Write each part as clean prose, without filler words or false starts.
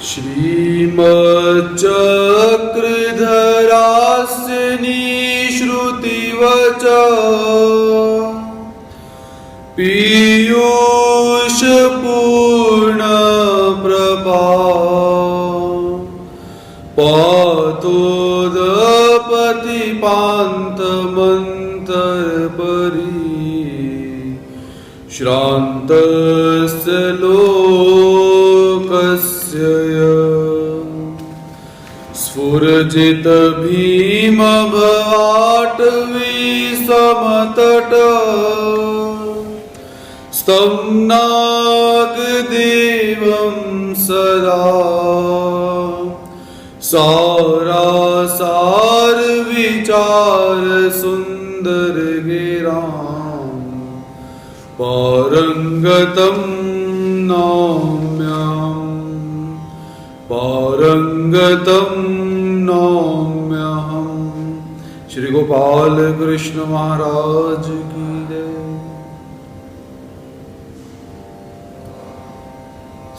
श्रीमच्चक्रधरास्नि श्रुतिवच पीयूषपूर्णप्रभा पातोदपति पान्तमन्तरपरि श्रान्तस्य लोकस्य स्फुरजित भीमभवाटवी समतट स्तम्नागदेवं सदा सारासार विचार सुंदर गिराम पारंगतम नौम्यहम् पारंगतम नौम्यहम्। श्री गोपाल कृष्ण महाराज की जय।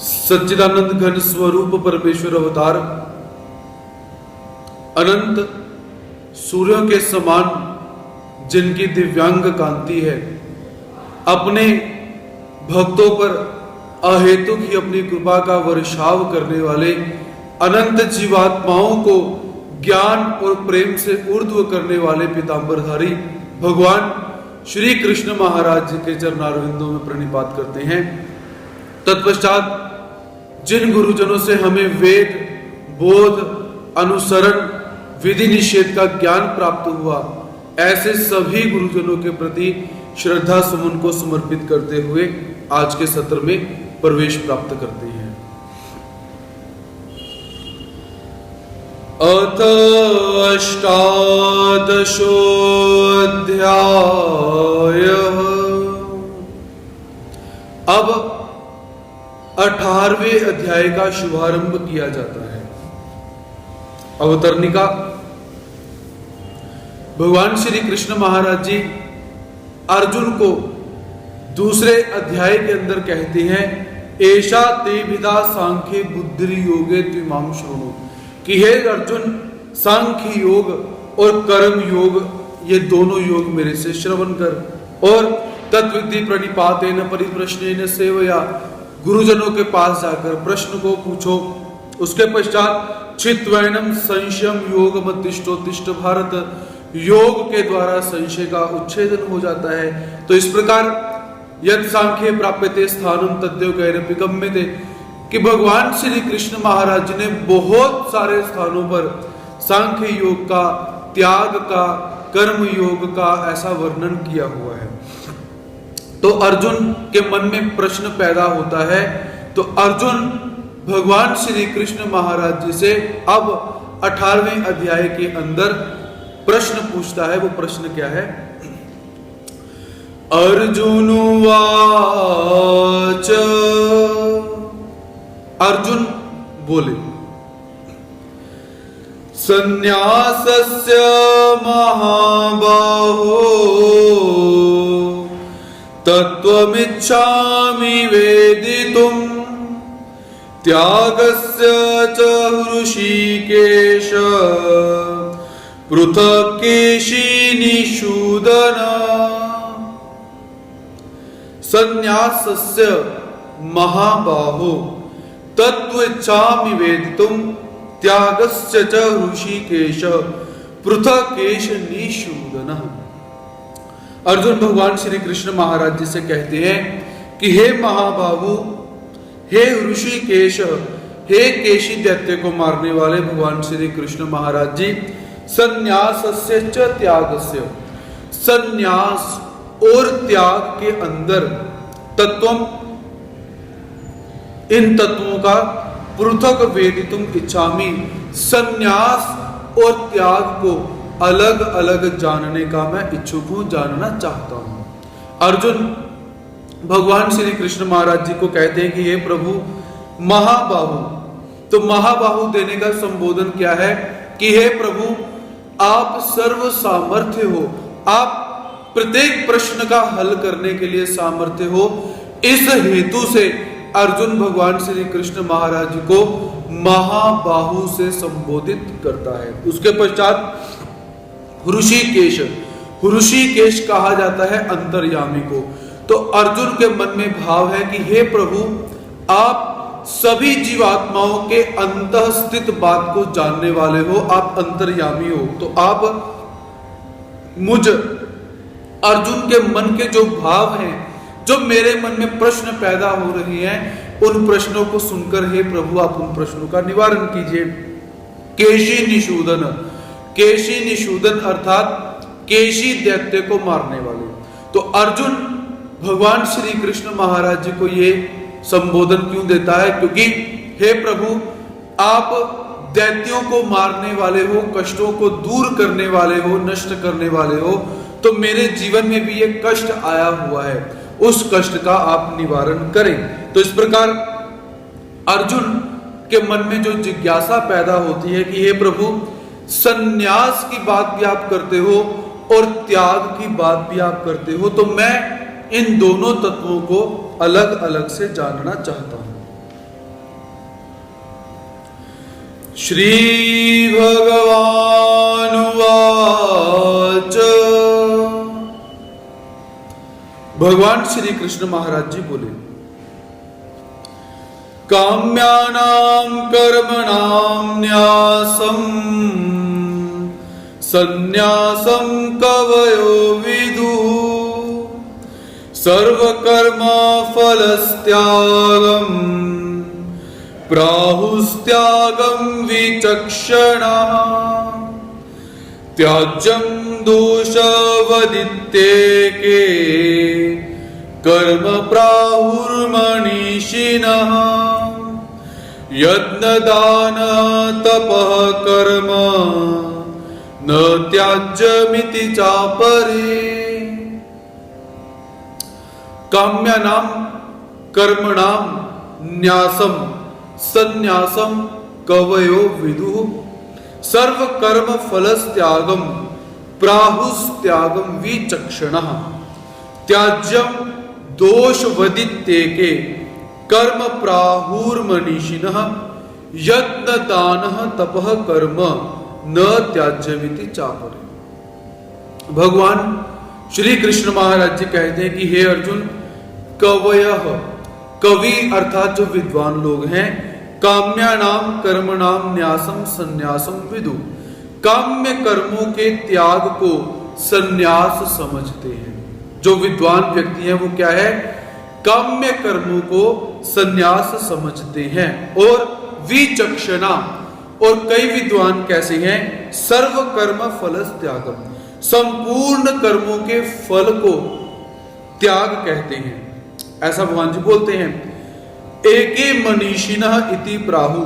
सच्चिदानंद घन स्वरूप परमेश्वर अवतार अनंत सूर्यों के समान जिनकी दिव्यांग कांति है, अपने भक्तों पर अहेतुक ही अपनी कृपा का वर्षाव करने वाले अनंत जीवात्माओं को ज्ञान और प्रेम से ऊर्ध्व करने वाले पीतांबरधारी भगवान श्री कृष्ण महाराज जी के चरणारविंदों में प्रणिपात करते हैं। तत्पश्चात जिन गुरुजनों से हमें वेद बोध अनुसरण विधि निषेध का ज्ञान प्राप्त हुआ, ऐसे सभी गुरुजनों के प्रति श्रद्धा सुमन को समर्पित करते हुए आज के सत्र में प्रवेश प्राप्त करते हैं। अथ अष्टादशोऽध्याय। अब 18वें अध्याय का शुभारंभ किया जाता है। अवतरणिका भगवान श्री कृष्ण महाराज जी अर्जुन को दूसरे अध्याय के अंदर कहते हैं, ऐशा ते विदा सांख्य बुद्धि योगे त्विमाम शृणु, कि हे अर्जुन सांख्य योग और कर्म योग ये दोनों योग मेरे से श्रवण कर, और तत्विधि प्रणिपातेन परिप्रश्नेन सेवया, गुरुजनों के पास जाकर प्रश्न को पूछो। उसके पश्चात चित्वैनम संशयम योग मतिष्ठोत्तिष्ठ भारत, योग के द्वारा संशय का उच्छेदन हो जाता है। तो इस प्रकार यद सांख्य प्राप्यते स्थानम तद्देव गैरपि गम्यते, कि भगवान श्री कृष्ण महाराज जी ने बहुत सारे स्थानों पर सांख्य योग का, त्याग का, कर्म योग का ऐसा वर्णन किया हुआ है। तो अर्जुन के मन में प्रश्न पैदा होता है। तो अर्जुन भगवान श्री कृष्ण महाराज जी से अब 18वें अध्याय के अंदर प्रश्न पूछता है। वो प्रश्न क्या है? अर्जुनुवाच, अर्जुन बोले, संन्यासस्य महाबाहो तत्त्वमिच्छामि वेदितुम् त्यागस्य च ऋषिकेश पृथक् केशिनिषूदन। संन्यासस्य महाबाहो तत्त्वमिच्छामि वेदितुम् त्यागस्य च ऋषिकेश पृथक् केशिनिषूदन। अर्जुन भगवान श्री कृष्ण महाराज जी से कहते हैं कि हे महाबाहु, हे ऋषिकेश, हे केशी दैत्य को मारने वाले भगवान श्री कृष्ण महाराज जी, संन्यासस्य च त्यागस्य, संन्यास और त्याग के अंदर तत्वम, इन तत्वों का पृथक वेदितुम इच्छामि, संन्यास और त्याग को अलग अलग जानने का मैं इच्छुक हूं, जानना चाहता हूं। अर्जुन भगवान श्री कृष्ण महाराज जी को कहते हैं कि हे प्रभु महाबाहु, तो महाबाहु देने का संबोधन क्या है कि हे प्रभु आप सर्व सामर्थ्य हो, आप प्रत्येक प्रश्न का हल करने के लिए सामर्थ्य हो। इस हेतु से अर्जुन भगवान श्री कृष्ण महाराज जी को महाबाहु से संबोधित करता है। उसके पश्चात ऋषिकेश कहा जाता है अंतर्यामी को। तो अर्जुन के मन में भाव है कि हे प्रभु, आप सभी जीवात्माओं के अंतःस्थित बात को जानने वाले हो, आप अंतर्यामी हो। तो आप मुझ अर्जुन के मन के जो भाव हैं, जो मेरे मन में प्रश्न पैदा हो रहे हैं, उन प्रश्नों को सुनकर हे प्रभु आप उन प्रश्नों का निवारण कीजिए। केशी निषूदन अर्थात केशी दैत्य को मारने वाले। तो अर्जुन भगवान श्री कृष्ण महाराज जी को ये संबोधन क्यों देता है? क्योंकि हे प्रभु, आप दैत्यों को मारने वाले हो, कष्टों को दूर करने वाले हो, नष्ट करने वाले हो। तो मेरे जीवन में भी ये कष्ट आया हुआ है, उस कष्ट का आप निवारण करें। तो इस प्रकार अर्जुन के मन में जो जिज्ञासा पैदा होती है कि हे प्रभु, संन्यास की बात भी आप करते हो और त्याग की बात भी आप करते हो, तो मैं इन दोनों तत्वों को अलग अलग से जानना चाहता हूं। श्री भगवान वाच। भगवान श्री कृष्ण महाराज जी बोले, काम्यानां कर्मणां न्यासं सन्न्यासं कवयो विदुः सर्वकर्म फलस्त्यागं प्राहुस्त्यागं विचक्षणः त्याज्यं दोषवदित्येके कर्म प्राहुर्मनीषिणः यज्ञदान तपः कर्म न त्याज्यमिति चापरे। काम्यानां कर्मणां न्यासं सन्न्यासं कवयो विदुः सर्व कर्म फलस्त्यागं प्राहुस्त्यागं विचक्षणः त्याज्यं दोषवदित्येके कर्म प्राहुर्मनीषिणः यज्ञदानः तपः कर्म न त्याज्यमिति चापरे। भगवान श्री कृष्ण महाराज जी कहते हैं कि हे अर्जुन, कवयः, कवि अर्थात जो विद्वान लोग हैं, काम्यानाम कर्मणाम न्यासम सन्यासम विदु, काम्य कर्मों के त्याग को सन्यास समझते हैं। जो विद्वान व्यक्ति हैं वो क्या है? काम्य कर्मों को सन्यास समझते हैं। और विचक्षणा, और कई विद्वान कैसे हैं? सर्व कर्म फलस त्यागम, संपूर्ण कर्मों के फल को त्याग कहते हैं, ऐसा भगवान जी बोलते हैं। एके मनीषिणः इति प्राहु,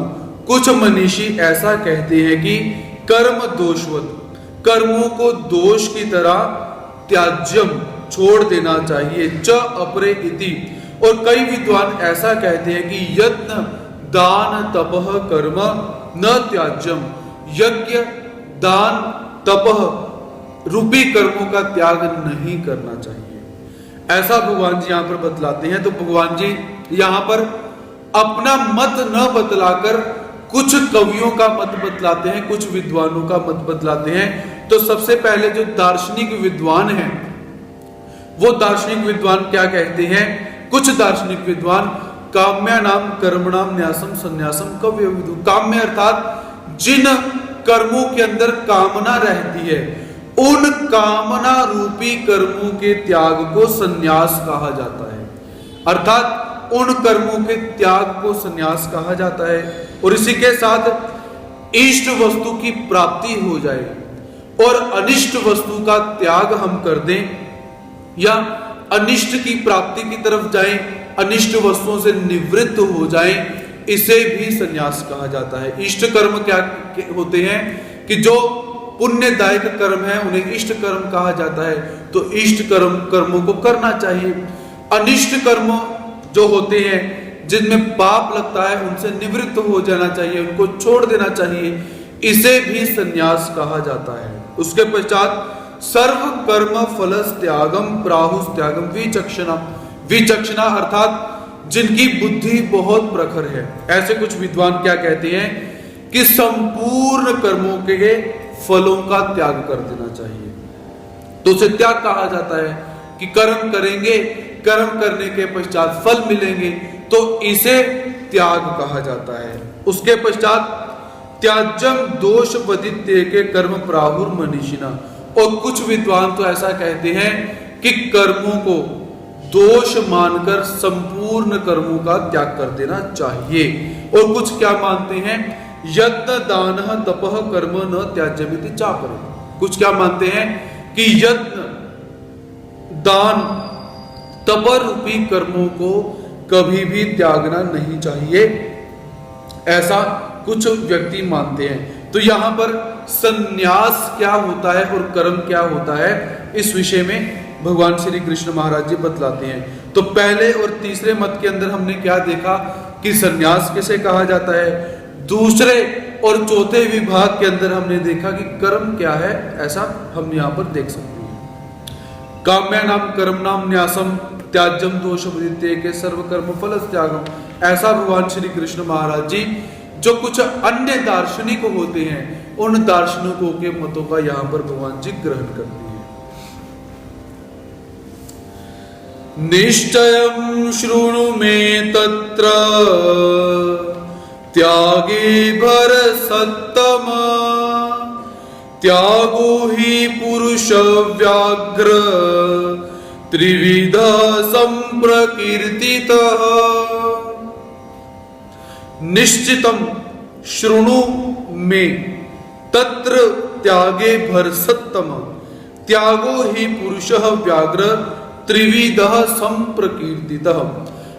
कुछ मनीषी ऐसा कहते हैं कि कर्म दोषवत, कर्मों को दोष की तरह त्याज्यम छोड़ देना चाहिए। च अपरे इति, और कई विद्वान ऐसा कहते हैं कि यज्ञ दान तपः कर्म न त्याज्यम, यज्ञ दान तपः रूपी कर्मों का त्याग नहीं करना चाहिए, ऐसा भगवान जी यहां पर बतलाते हैं। तो भगवान जी यहां पर अपना मत न बतलाकर कुछ कवियों का मत बतलाते हैं, कुछ विद्वानों का मत बतलाते हैं। तो सबसे पहले जो दार्शनिक विद्वान हैं, वो दार्शनिक विद्वान क्या कहते हैं? कुछ दार्शनिक विद्वान काम्यानाम कर्मणाम न्यासम सन्यासम कवयो विदु, काम्य अर्थात जिन कर्मों के अंदर कामना रहती है, उन कामना रूपी कर्मों के त्याग को सन्यास कहा जाता है। अर्थात उन कर्मों के त्याग को सन्यास कहा जाता है। और इसी के साथ इष्ट वस्तु की प्राप्ति हो जाए और अनिष्ट वस्तु का त्याग हम कर दें, या अनिष्ट की प्राप्ति की तरफ जाएं, अनिष्ट वस्तुओं से निवृत्त हो जाएं, इसे भी सन्यास कहा जाता है। इष्ट कर्म क्या होते हैं कि जो पुण्यदायक कर्म है उन्हें इष्ट कर्म कहा जाता है, तो इष्ट कर्मों को करना चाहिए। अनिष्ट कर्म जो होते हैं जिनमें पाप लगता है, उनसे निवृत्त हो जाना चाहिए, उनको छोड़ देना चाहिए, इसे भी सन्यास कहा जाता है। उसके पश्चात सर्व कर्म फलस त्यागम प्राहुस त्यागम विचक्षणा, विचक्षणा अर्थात जिनकी बुद्धि बहुत प्रखर है। ऐसे कुछ विद्वान क्या कहते हैं कि संपूर्ण कर्मों के फलों का त्याग कर देना चाहिए। तो उसे त्याग कहा जाता है कि कर्म करेंगे, कर्म करने के पश्चात फल मिलेंगे, तो इसे त्याग कहा जाता है। उसके पश्चात त्याज्यम दोष वदित्य के कर्म प्राहुर मनीषिणा। और कुछ विद्वान तो ऐसा कहते हैं कि कर्मों को दोष मानकर संपूर्ण कर्मों का त्याग कर देना चाहिए। और कुछ क्या मानते हैं, यज्ञ दान तपः कर्म न त्याज्यमिति चापरे। कुछ क्या मानते हैं कि यज्ञ दान तप रूपी कर्मों को कभी भी त्यागना नहीं चाहिए, ऐसा कुछ व्यक्ति मानते हैं। तो यहां पर संन्यास क्या होता है और कर्म क्या होता है, इस विषय में भगवान श्री कृष्ण महाराज जी बतलाते हैं। तो पहले और तीसरे मत के अंदर हमने क्या देखा कि संन्यास किसे कहा जाता है। दूसरे और चौथे विभाग के अंदर हमने देखा कि कर्म क्या है, ऐसा हम यहां पर देख सकते हैं। काम्या नाम कर्म नाम न्यासम त्याज्यम दोष वदित्य के सर्व कर्म फल त्यागम। ऐसा भगवान श्री कृष्ण महाराज जी जो कुछ अन्य दार्शनिक होते हैं, उन दार्शनिकों के मतों का यहाँ पर भगवान जी ग्रहण करते हैं। निश्चयं शृणु मे तत्र त्यागे भरसत्तम त्यागो हि पुरुष व्याघ्र त्रिविध संप्रकीर्तितः। निश्चितम शृणु में तत्र त्यागे भरसत्तम त्यागो ही पुरुषः व्याघ्र त्रिविधः संप्रकीर्तितः।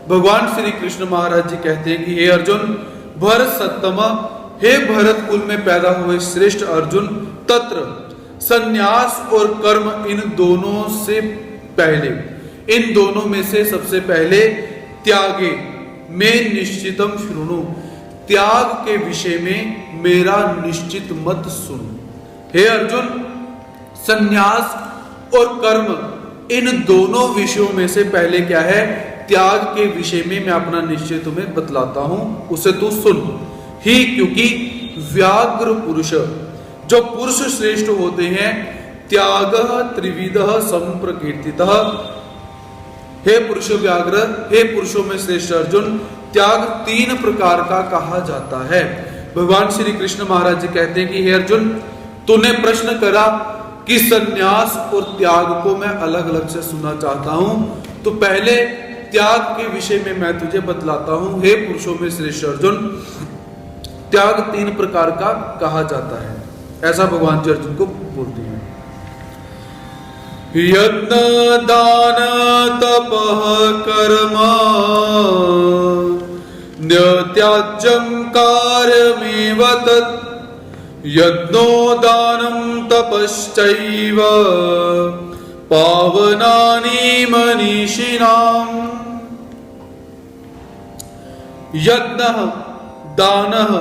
भगवान श्री कृष्ण महाराज जी कहते हैं कि हे अर्जुन, भरसत्तम, हे भरत कुल में पैदा हुए श्रेष्ठ अर्जुन, तत्र संन्यास और कर्म इन दोनों से पहले, इन दोनों में से सबसे पहले त्यागे में निश्चितम शृणु, त्याग के विषय में मेरा निश्चित मत सुन। हे अर्जुन, संन्यास और कर्म इन दोनों विषयों में से पहले क्या है, त्याग के विषय में मैं अपना निश्चय तुम्हें बतलाता हूं, उसे तू सुन ही। क्योंकि व्याघ्र पुरुष, जो पुरुष श्रेष्ठ होते हैं, त्याग त्रिविधः संप्रकीर्तितः। हे पुरुष व्याघ्र, हे पुरुषों में श्रेष्ठ अर्जुन, त्याग 3 प्रकार का कहा जाता है। भगवान श्री कृष्ण महाराज जी कहते हैं कि हे अर्जुन, तूने प्रश्न करा कि संन्यास और त्याग को मैं अलग अलग से सुनना चाहता हूं, तो पहले त्याग के विषय में मैं तुझे बतलाता हूं। हे पुरुषों में श्रेष्ठ अर्जुन, त्याग 3 प्रकार का कहा जाता है, ऐसा भगवान जी अर्जुन को बोलते हैं। यज्ञ दान तपः कर्म न्यत्याज्यं कार्यमेव तत् यज्ञो दानं तपश्चैव पावनानि मनीषिणाम्। यज्ञः दानः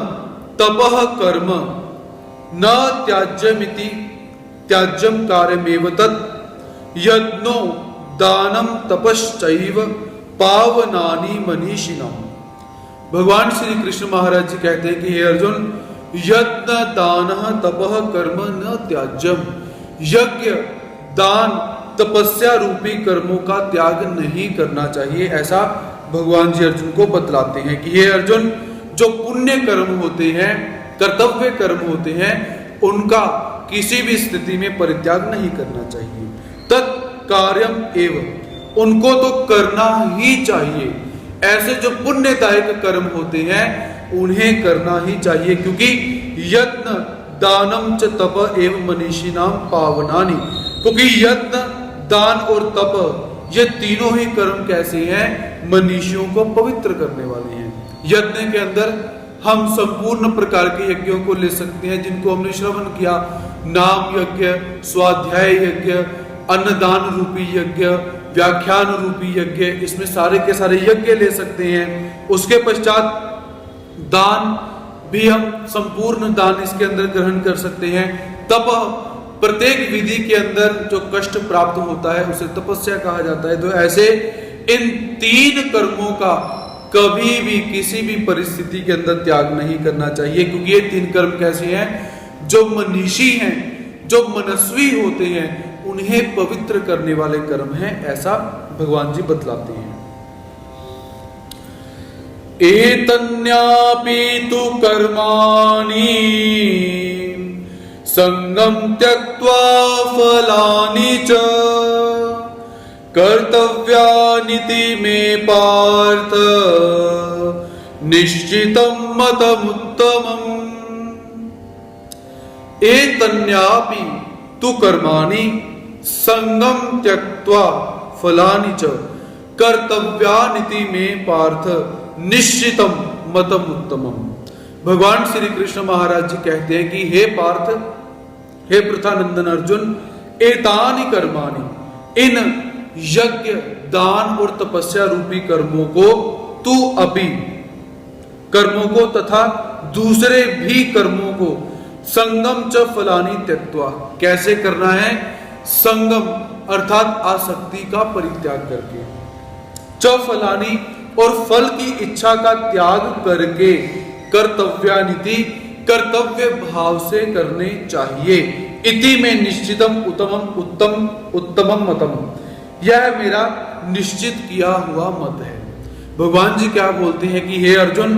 तपः कर्म न त्याज्यमिति त्याज्यं कार्यमेव तत् यज्ञो दानम तपश्चैव पावनानि मनीषिणाम्। भगवान श्री कृष्ण महाराज जी कहते हैं कि हे अर्जुन, यज्ञ दानः तपः कर्म न त्याज्यम, यज्ञ दान तपस्या रूपी कर्मों का त्याग नहीं करना चाहिए, ऐसा भगवान जी अर्जुन को बतलाते हैं कि हे अर्जुन, जो पुण्य कर्म होते हैं, कर्तव्य कर्म होते हैं, उनका किसी भी स्थिति में परित्याग नहीं करना चाहिए। तत्कार्यम एवं, उनको तो करना ही चाहिए। ऐसे जो पुण्यदायक कर्म होते हैं उन्हें करना ही चाहिए, क्योंकि यज्ञ दानम च तप एवं मनीषिणाम पावनानि, क्योंकि यज्ञ दान और तप ये तीनों ही कर्म कैसे हैं, मनीषियों को पवित्र करने वाले हैं। यज्ञ के अंदर हम संपूर्ण प्रकार के यज्ञों को ले सकते हैं जिनको हमने श्रवण किया, नाम यज्ञ, स्वाध्याय यज्ञ, अन्नदान रूपी यज्ञ, व्याख्यान रूपी यज्ञ, इसमें सारे के सारे यज्ञ ले सकते हैं। उसके पश्चात दान भी हम संपूर्ण दान इसके अंदर ग्रहण कर सकते हैं। तप, प्रत्येक विधि के अंदर जो कष्ट प्राप्त होता है उसे तपस्या कहा जाता है। तो ऐसे इन 3 कर्मों का कभी भी किसी भी परिस्थिति के अंदर त्याग नहीं करना चाहिए, क्योंकि ये 3 कर्म कैसे हैं, जो मनीषी हैं, जो मनस्वी होते हैं, उन्हें पवित्र करने वाले कर्म हैं, ऐसा भगवान जी बतलाते हैं। एतन्यापि तु कर्माणि संगम त्यक्त्वा फलानि च कर्तव्यानिति मे पार्थ निश्चितं मतमुत्तमम्। एतन्यापि तु कर्माणि संगम त्यक्त्वा फलानि च कर्तव्यानिति मे पार्थ निश्चितम मतम उत्तमम। भगवान श्री कृष्ण महाराज जी कहते हैं कि हे पार्थ, हे पृथानंदन अर्जुन, एतानि कर्माणि, इन यज्ञ दान और तपस्या रूपी कर्मों को, तू अपि कर्मों को तथा दूसरे भी कर्मों को, संगम च फलानि त्यक्त्वा, कैसे करना है, संगम अर्थात आसक्ति का परित्याग करके, च फलानि और फल की इच्छा का त्याग करके, कर्तव्यानिति कर्तव्य भाव से करने चाहिए, इति में निश्चितम उत्तमम मतम, यह मेरा निश्चित किया हुआ मत है। भगवान जी क्या बोलते हैं कि हे अर्जुन,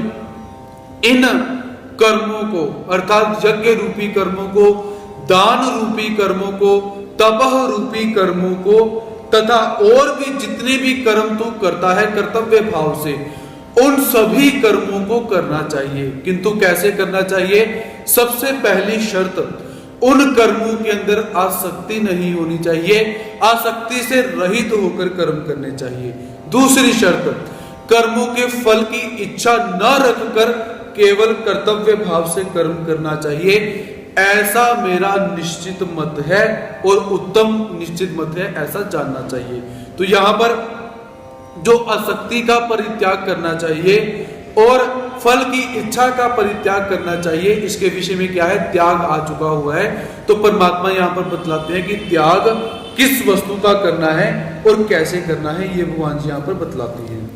इन कर्मों को अर्थात यज्ञ रूपी कर्मों को, दान रूपी कर्मों को, तपह रूपी कर्मों को तथा और भी जितने भी कर्म तू करता है कर्तव्य भाव से, उन सभी कर्मों को करना चाहिए। किंतु कैसे करना चाहिए? सबसे पहली शर्त, उन कर्मों के अंदर आसक्ति नहीं होनी चाहिए, आसक्ति से रहित होकर कर्म करने चाहिए। दूसरी शर्त, कर्मों के फल की इच्छा न रखकर केवल कर्तव्य भाव से कर्म करना चाहिए, ऐसा मेरा निश्चित मत है और उत्तम निश्चित मत है, ऐसा जानना चाहिए। तो यहां पर जो आसक्ति का परित्याग करना चाहिए और फल की इच्छा का परित्याग करना चाहिए, इसके विषय में क्या है, त्याग आ चुका हुआ है। तो परमात्मा यहां पर बतलाते हैं कि त्याग किस वस्तु का करना है और कैसे करना है, ये भगवान जी यहां पर बतलाते हैं।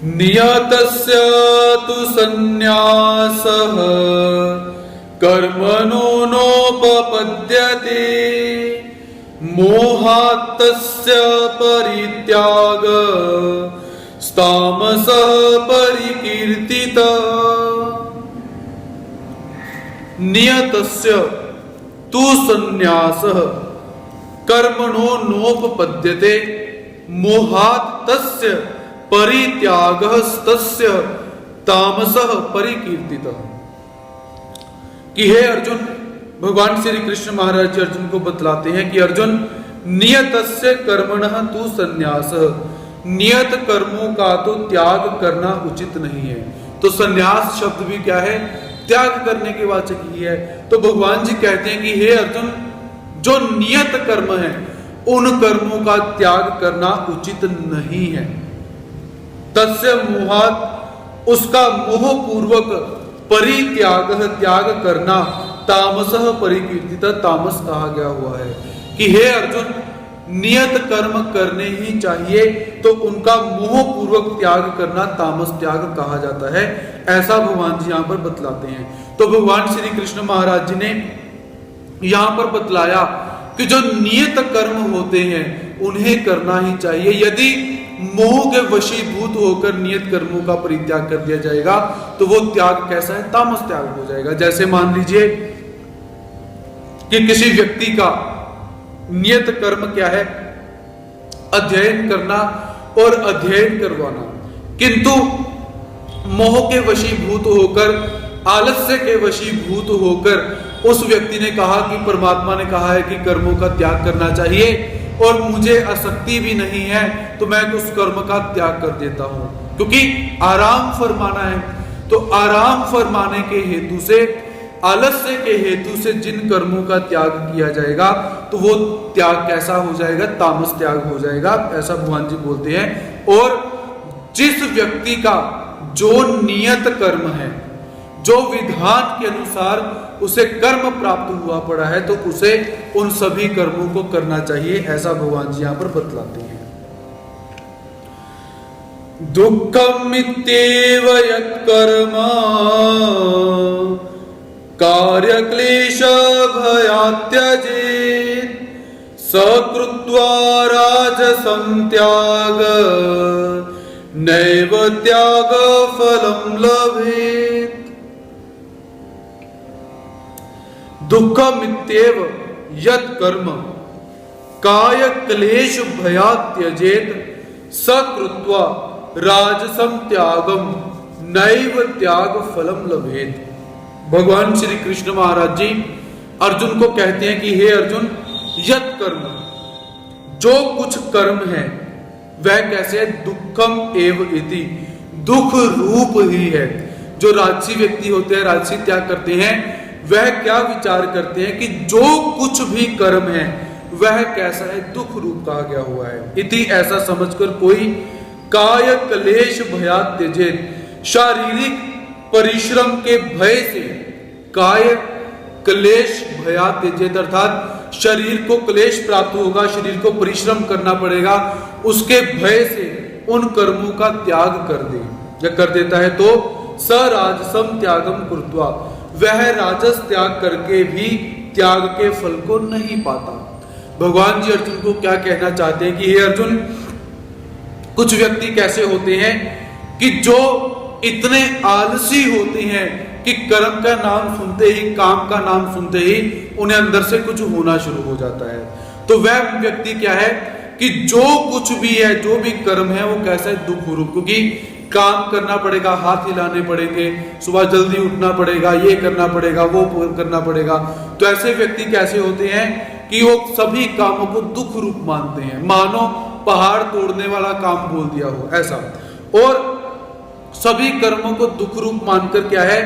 नियतस्य तु संन्यासः कर्मणो नोपपद्यते मोहात्तस्य परित्याग तामसः परिकीर्तितः। नियतस्य तु संन्यासः कर्मणो नोपपद्यते मोहात्तस्य परित्यागस्तस्य तामसः परिकीर्तितः। कि हे अर्जुन, भगवान श्री कृष्ण महाराज जी अर्जुन को बतलाते हैं कि अर्जुन, नियतस्य कर्मणः तु संन्यासः, नियत कर्मों का तो त्याग करना उचित नहीं है। तो संन्यास शब्द भी क्या है, त्याग करने के वाचक ही है। तो भगवान जी कहते हैं कि हे अर्जुन, जो नियत कर्म है उन कर्मों का त्याग करना उचित नहीं है। तस्य मोहात, उसका मोह पूर्वक परित्याग त्याग करना, तामसः परिकीर्तित, तामस कहा गया हुआ है। कि हे अर्जुन, नियत कर्म करने ही चाहिए, तो उनका मोह पूर्वक त्याग करना तामस त्याग कहा जाता है, ऐसा भगवान जी यहां पर बतलाते हैं। तो भगवान श्री कृष्ण महाराज जी ने यहां पर बतलाया कि जो नियत कर्म होते हैं उन्हें करना ही चाहिए। यदि मोह के वशीभूत होकर नियत कर्मों का परित्याग कर दिया जाएगा तो वो त्याग कैसा है, तामस त्याग हो जाएगा। जैसे मान लीजिए कि किसी व्यक्ति का नियत कर्म क्या है, अध्ययन करना और अध्ययन करवाना, किंतु मोह के वशीभूत होकर, आलस्य के वशीभूत होकर उस व्यक्ति ने कहा कि परमात्मा ने कहा है कि कर्मों का त्याग करना चाहिए और मुझे आसक्ति भी नहीं है, तो मैं उस कर्म का त्याग कर देता हूं क्योंकि आराम फरमाना है। तो आराम फरमाने के हेतु से, आलस्य के हेतु से जिन कर्मों का त्याग किया जाएगा तो वो त्याग कैसा हो जाएगा, तामस त्याग हो जाएगा, ऐसा भगवान जी बोलते हैं। और जिस व्यक्ति का जो नियत कर्म है, जो विधान के अनुसार उसे कर्म प्राप्त हुआ पड़ा है, तो उसे उन सभी कर्मों को करना चाहिए, ऐसा भगवान जी यहां पर बतलाते हैं। दुःखमित्येव यत्कर्म कार्यक्लेश भयात् त्यजेत् स कृत्वा राजसं त्याग नैव त्याग फलं लभेत्। दुःखमित्येव यत् कर्म काय क्लेश भयात् त्यजेत स कृत्वा राजसं त्यागम नैव त्याग फलम लभेत। भगवान श्री कृष्ण महाराज जी अर्जुन को कहते हैं कि हे अर्जुन, यत् कर्म, जो कुछ कर्म है वह कैसे है? दुखम एव इति, दुख रूप ही है। जो राजसी व्यक्ति होते हैं, राजसी त्याग करते हैं, वह क्या विचार करते हैं कि जो कुछ भी कर्म है वह कैसा है? दुख रूप कहा गया हुआ है। इति, ऐसा समझकर कोई काय क्लेश भयात् त्यजेत, शारीरिक परिश्रम के भय से, काय क्लेश भयात् त्यजेत अर्थात शरीर को क्लेश प्राप्त होगा, शरीर को परिश्रम करना पड़ेगा, उसके भय से उन कर्मों का त्याग कर दे या कर देता है तो स राजसम त्यागम कृत्वा, वह राजस त्याग करके भी त्याग के फल को नहीं पाता। भगवान जी अर्जुन को क्या कहना चाहते हैं कि हे अर्जुन, कुछ व्यक्ति कैसे होते हैं कि जो इतने आलसी होते हैं कि कर्म का नाम सुनते ही, काम का नाम सुनते ही उन्हें अंदर से कुछ होना शुरू हो जाता है। तो वह व्यक्ति क्या है कि जो कुछ भी है, जो भी कर्म है, वो कैसा है? दुख रूप, क्योंकि काम करना पड़ेगा, हाथ हिलाने पड़ेंगे, सुबह जल्दी उठना पड़ेगा, ये करना पड़ेगा, वो करना पड़ेगा। तो ऐसे व्यक्ति कैसे होते हैं कि वो सभी कामों को दुख रूप मानते हैं, मानो पहाड़ तोड़ने वाला काम बोल दिया हो ऐसा। और सभी कर्मों को दुख रूप मानकर क्या है,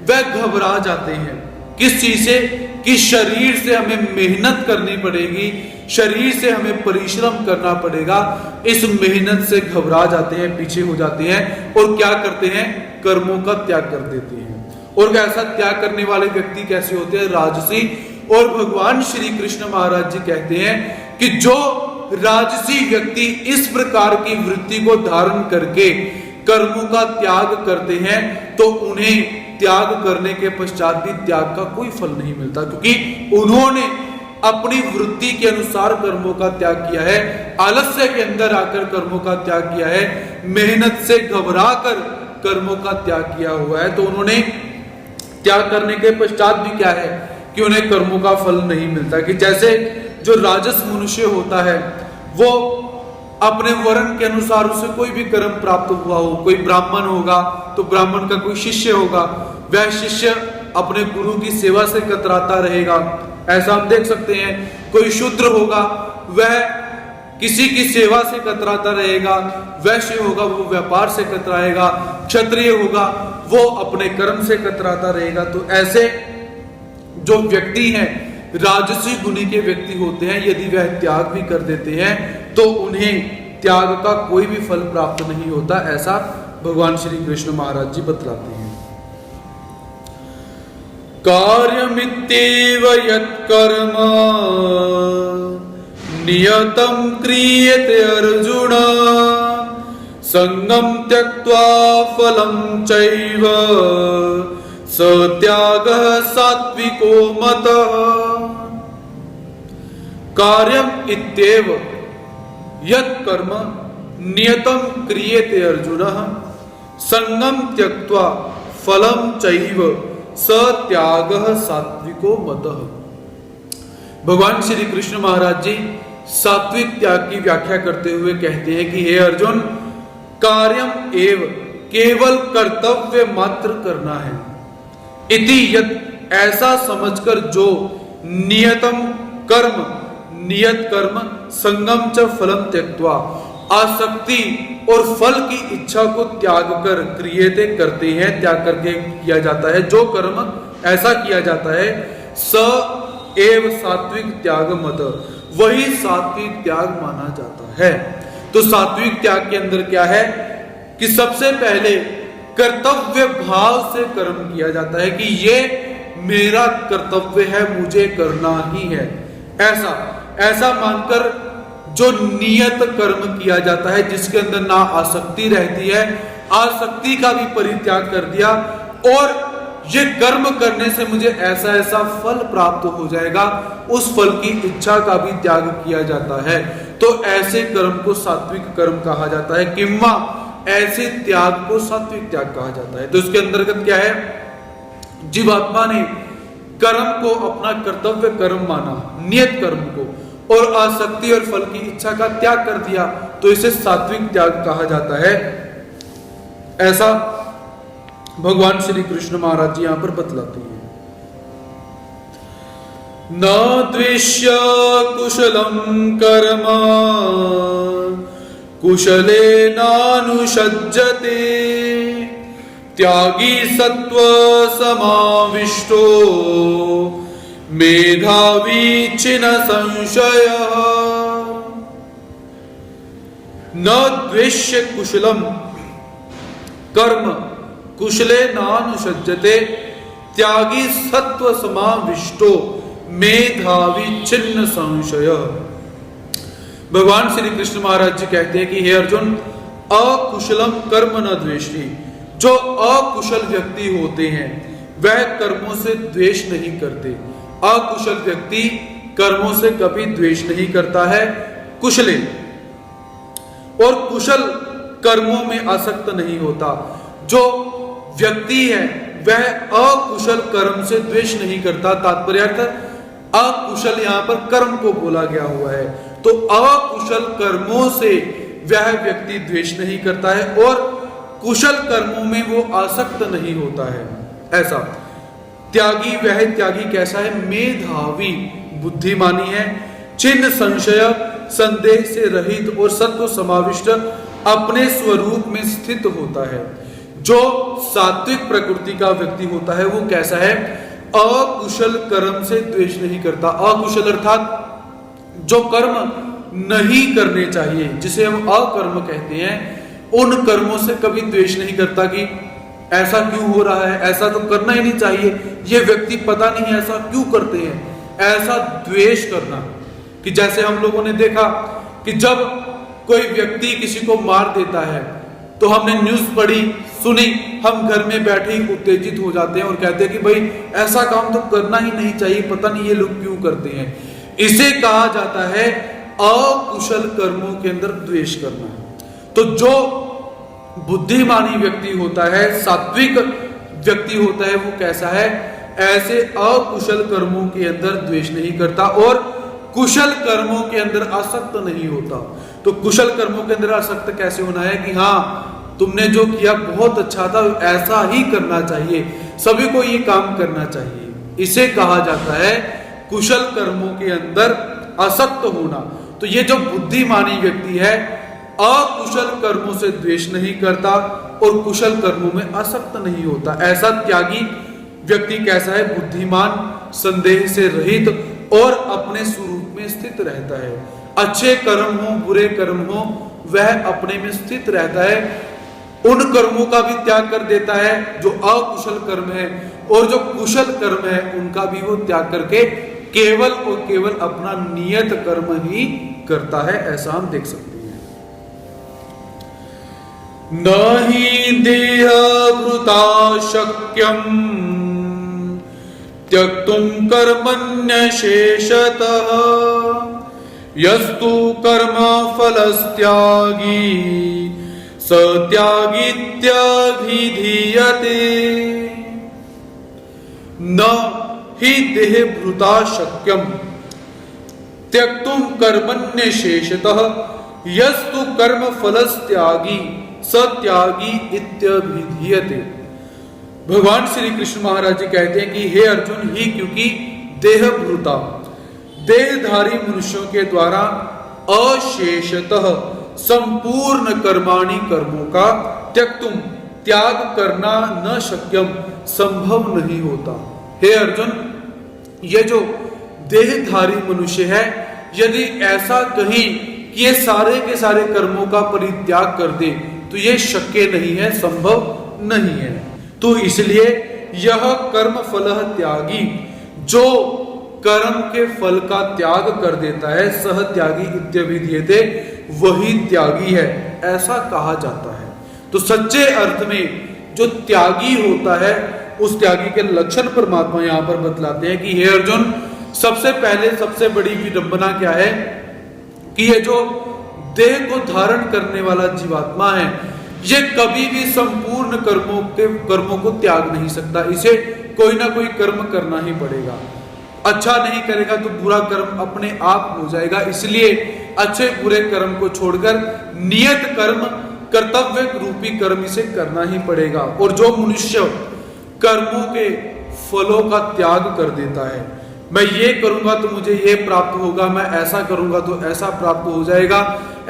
वह घबरा जाते हैं। किस चीज से? कि शरीर से हमें मेहनत करनी पड़ेगी, शरीर से हमें परिश्रम करना पड़ेगा। इस मेहनत से घबरा जाते हैं, पीछे हो जाते हैं और क्या करते हैं? कर्मों का त्याग कर देते हैं। और ऐसा त्याग करने वाले व्यक्ति कैसे होते हैं? राजसी। और भगवान श्री कृष्ण महाराज जी कहते हैं कि जो राजसी व्यक्ति इस प्रकार की वृत्ति को धारण करके कर्मों का त्याग करते हैं तो उन्हें त्याग करने के पश्चात भी त्याग का कोई फल नहीं मिलता, क्योंकि उन्होंने अपनी वृत्ति के अनुसार कर्मों का त्याग किया है, आलस्य के अंदर आकर कर्मों का त्याग किया है, मेहनत से घबरा कर कर्मों का त्याग किया हुआ है। तो उन्होंने त्याग करने के पश्चात भी क्या है कि उन्हें कर्मों का फल नहीं मिलता। कि जैसे जो राजस मनुष्य होता है वो अपने वर्ण के अनुसार उसे कोई भी कर्म प्राप्त हुआ हो, कोई ब्राह्मण होगा तो ब्राह्मण का कोई शिष्य होगा, वह शिष्य अपने गुरु की सेवा से कतराता रहेगा, ऐसा हम देख सकते हैं। कोई शूद्र होगा वह किसी की सेवा से कतराता रहेगा, वैश्य होगा वो व्यापार से कतराएगा, क्षत्रिय होगा वो अपने कर्म से कतराता रहेगा। तो ऐसे जो व्यक्ति हैं, राजसी गुणी के व्यक्ति होते हैं, यदि वह त्याग भी कर देते हैं तो उन्हें त्याग का कोई भी फल प्राप्त नहीं होता, ऐसा भगवान श्री कृष्ण महाराज जी बतलाते हैं। कार्यमित्येव यत्कर्म नियतं क्रियते अर्जुन संगम त्यक्त्वा फलं चैव सत्यागः सात्विको मतः। कार्यम इत्येव यत् कर्म नियतं क्रियते अर्जुनः संगम त्यक्त्वा फलं चैव सत्यागः सात्विको मतः। भगवान श्री कृष्ण महाराज जी सात्विक त्याग की व्याख्या करते हुए कहते हैं कि हे अर्जुन, कार्यम एव केवल कर्तव्य मात्र करना है, इति यत् ऐसा समझकर जो नियतम कर्म, नियत कर्म संगम च फलम त्यक्त्वा आसक्ति और फल की इच्छा को त्याग कर क्रियते करते हैं, त्याग करके किया जाता है जो कर्म ऐसा किया जाता है, स एव सात्विक त्याग मत, वही सात्विक त्याग माना जाता है। तो सात्विक त्याग के अंदर क्या है कि सबसे पहले कर्तव्य भाव से कर्म किया जाता है कि ये मेरा कर्तव्य है, मुझे करना ही है, ऐसा मानकर जो नियत कर्म किया जाता है, जिसके अंदर ना आसक्ति रहती है, आसक्ति का भी परित्याग कर दिया, और ये कर्म करने से मुझे ऐसा ऐसा फल प्राप्त हो जाएगा, उस फल की इच्छा का भी त्याग किया जाता है, तो ऐसे कर्म को सात्विक कर्म कहा जाता है, किंवा ऐसे त्याग को सात्विक त्याग कहा जाता है। तो इसके अंतर्गत क्या है, जीवात्मा ने कर्म को अपना कर्तव्य कर्म माना, नियत कर्म को, और आसक्ति और फल की इच्छा का त्याग कर दिया, तो इसे सात्विक त्याग कहा जाता है। ऐसा भगवान श्री कृष्ण महाराज जी यहां पर बतलाते हैं। न द्वेष्य कुशलम कर्म कुशले नानुषज्जते त्यागी सत्व समाविष्टो मेधावी छिन्न संशय। न द्वेष्य कुशलम कर्म कुशले नानुषज्जते त्यागी सत्व समाविष्टो मेधावी छिन्न संशय। भगवान श्री कृष्ण महाराज जी कहते हैं कि हे अर्जुन, अकुशलम कर्म न द्वेष्टि, जो अकुशल व्यक्ति होते हैं वह कर्मों से द्वेष नहीं करते। अकुशल व्यक्ति कर्मों से कभी द्वेष नहीं करता है, कुशले और कुशल कर्मों में आसक्त नहीं होता। जो व्यक्ति है वह अकुशल कर्म से द्वेष नहीं करता। तात्पर्य अकुशल यहां पर कर्म को बोला गया हुआ है, तो अकुशल कर्मों से वह व्यक्ति द्वेष नहीं करता है और कुशल कर्मों में वो आसक्त नहीं होता है। ऐसा त्यागी, वह त्यागी कैसा है, मेधावी बुद्धिमानी है, छिन्न संशय संदेह से रहित और सत्व समाविष्ट अपने स्वरूप में स्थित होता है। जो सात्विक प्रकृति का व्यक्ति होता है वो कैसा है, अकुशल कर्म से द्वेष नहीं करता। अकुशल अर्थात जो कर्म नहीं करने चाहिए, जिसे हम अकर्म कहते हैं, उन कर्मों से कभी द्वेष नहीं करता कि ऐसा क्यों हो रहा है, ऐसा तो करना ही नहीं चाहिए, ये व्यक्ति पता नहीं ऐसा क्यों करते हैं। ऐसा द्वेष करना कि जैसे हम लोगों ने देखा कि जब कोई व्यक्ति किसी को मार देता है तो हमने न्यूज पढ़ी सुनी, हम घर में बैठे ही उत्तेजित हो जाते हैं और कहते हैं कि भाई ऐसा काम तो करना ही नहीं चाहिए, पता नहीं ये लोग क्यों करते हैं। इसे कहा जाता है अकुशल कर्मों के अंदर द्वेष करना। तो जो बुद्धिमानी व्यक्ति होता है, सात्विक व्यक्ति होता है, वो कैसा है, ऐसे अकुशल कर्मों के अंदर द्वेष नहीं करता और कुशल कर्मों के अंदर आसक्त नहीं होता। तो कुशल कर्मों के अंदर आसक्त कैसे होना है कि हाँ तुमने जो किया बहुत अच्छा था, ऐसा ही करना चाहिए, सभी को ये काम करना चाहिए। इसे कहा जाता है कुशल कर्मों के अंदर आसक्त होना। तो ये जो बुद्धिमानी व्यक्ति है अकुशल कर्मों से द्वेष नहीं करता और कुशल कर्मों में आसक्त नहीं होता। ऐसा त्यागी व्यक्ति कैसा है, बुद्धिमान, संदेह से रहित और अपने स्वरूप में स्थित रहता है। अच्छे कर्म हो बुरे कर्म हो वह अपने में स्थित रहता है, उन कर्मों का भी त्याग कर देता है जो अकुशल कर्म है, और जो कुशल कर्म है उनका भी वो त्याग करके केवल और केवल अपना नियत कर्म ही करता है। ऐसा हम देख सकते हैं। नहि देहभृता शक्यम त्यक्तुम कर्मण्यशेषतः यस्तु कर्म फलस्त्यागी सत्यागीत्यभिधीयते। न हि देहभृता शक्यम त्यक्तुम कर्मण्यशेषतः यस्तु कर्म फलस्त्यागी सत्यागी इत्यभिधीयते। भगवान श्री कृष्ण महाराज जी कहते हैं कि हे अर्जुन, ही क्योंकि देहभृता देहधारी मनुष्यों के द्वारा अशेषतः संपूर्ण कर्माणि कर्मों का त्यक्तुम त्याग करना न शक्यम संभव नहीं होता। हे अर्जुन, ये जो देहधारी मनुष्य है, यदि ऐसा कहीं कि ये सारे के सारे कर्मों का परित्याग कर दे तो ये शक्य नहीं है, संभव नहीं है। तो इसलिए यह कर्म फल त्यागी जो कर्म के फल का त्याग कर देता है, सह त्यागी इत्यभिधीयते, वही त्यागी है, ऐसा कहा जाता है। तो सच्चे अर्थ में जो त्यागी होता है, उस त्यागी के लक्षण परमात्मा यहां पर बतलाते हैं कि हे अर्जुन, सबसे पहले सबसे बड़ी विडंबना क्या है कि ये जो देह को धारण करने वाला जीवात्मा है, ये कभी भी संपूर्ण कर्मों को त्याग नहीं सकता। इसे कोई ना कोई कर्म करना ही पड़ेगा। अच्छा नहीं करेगा तो बुरा कर्म अपने आप हो जाएगा। इसलिए अच्छे बुरे कर्म को छोड़कर नियत कर्म, कर्तव्य रूपी कर्म इसे करना ही पड़ेगा। और जो मनुष्य कर्मों के फलों का त्याग कर देता है, मैं ये करूंगा तो मुझे ये प्राप्त होगा, मैं ऐसा करूंगा तो ऐसा प्राप्त हो जाएगा,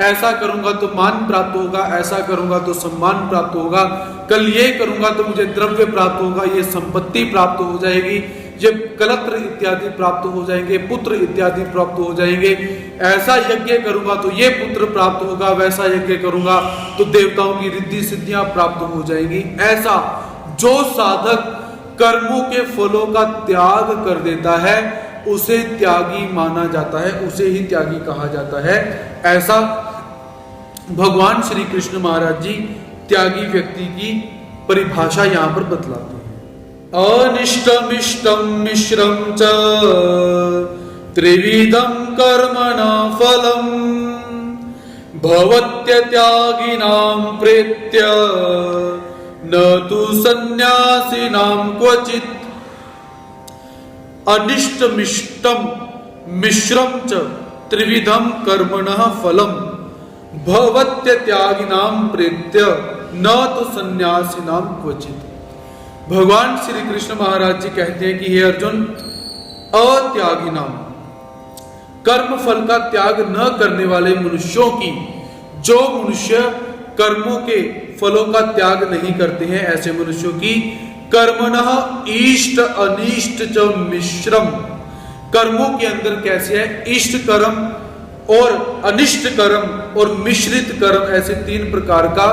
ऐसा करूंगा तो मान प्राप्त होगा, ऐसा करूंगा तो सम्मान प्राप्त होगा, कल ये करूंगा तो मुझे द्रव्य प्राप्त होगा, ये संपत्ति प्राप्त हो जाएगी, ये कलत्र इत्यादि प्राप्त हो जाएंगे, पुत्र इत्यादि प्राप्त हो जाएंगे, ऐसा यज्ञ करूंगा तो ये पुत्र प्राप्त होगा, वैसा यज्ञ करूंगा तो देवताओं की रिद्धि सिद्धियां प्राप्त हो जाएंगी। ऐसा जो साधक कर्मों के फलों का त्याग कर देता है, उसे त्यागी माना जाता है, उसे ही त्यागी कहा जाता है। ऐसा भगवान श्री कृष्ण महाराज जी त्यागी व्यक्ति की परिभाषा यहां पर बतलाते हैं। अनिष्टम इष्टम मिश्रम च त्रिविधम कर्मणा फलम भवत्य त्यागिनां प्रेत्य न तु सन्यासिनां क्वचित्। अनिष्टमिष्टम मिश्रम च त्रिविधम कर्मणः फलम भवत्य त्यागिनां प्रेत्य न तु सन्यासिनां क्वचित्। भगवान श्री कृष्ण महाराज जी कहते हैं कि हे अर्जुन, अत्यागिनां, कर्म फल का त्याग न करने वाले मनुष्यों की, जो मनुष्य कर्मों के फलों का त्याग नहीं करते हैं, ऐसे मनुष्यों की कर्मणः इष्ट अनिष्ट च मिश्रम, कर्मों के अंदर कैसे है, इष्ट कर्म और अनिष्ट कर्म और मिश्रित कर्म, ऐसे तीन प्रकार का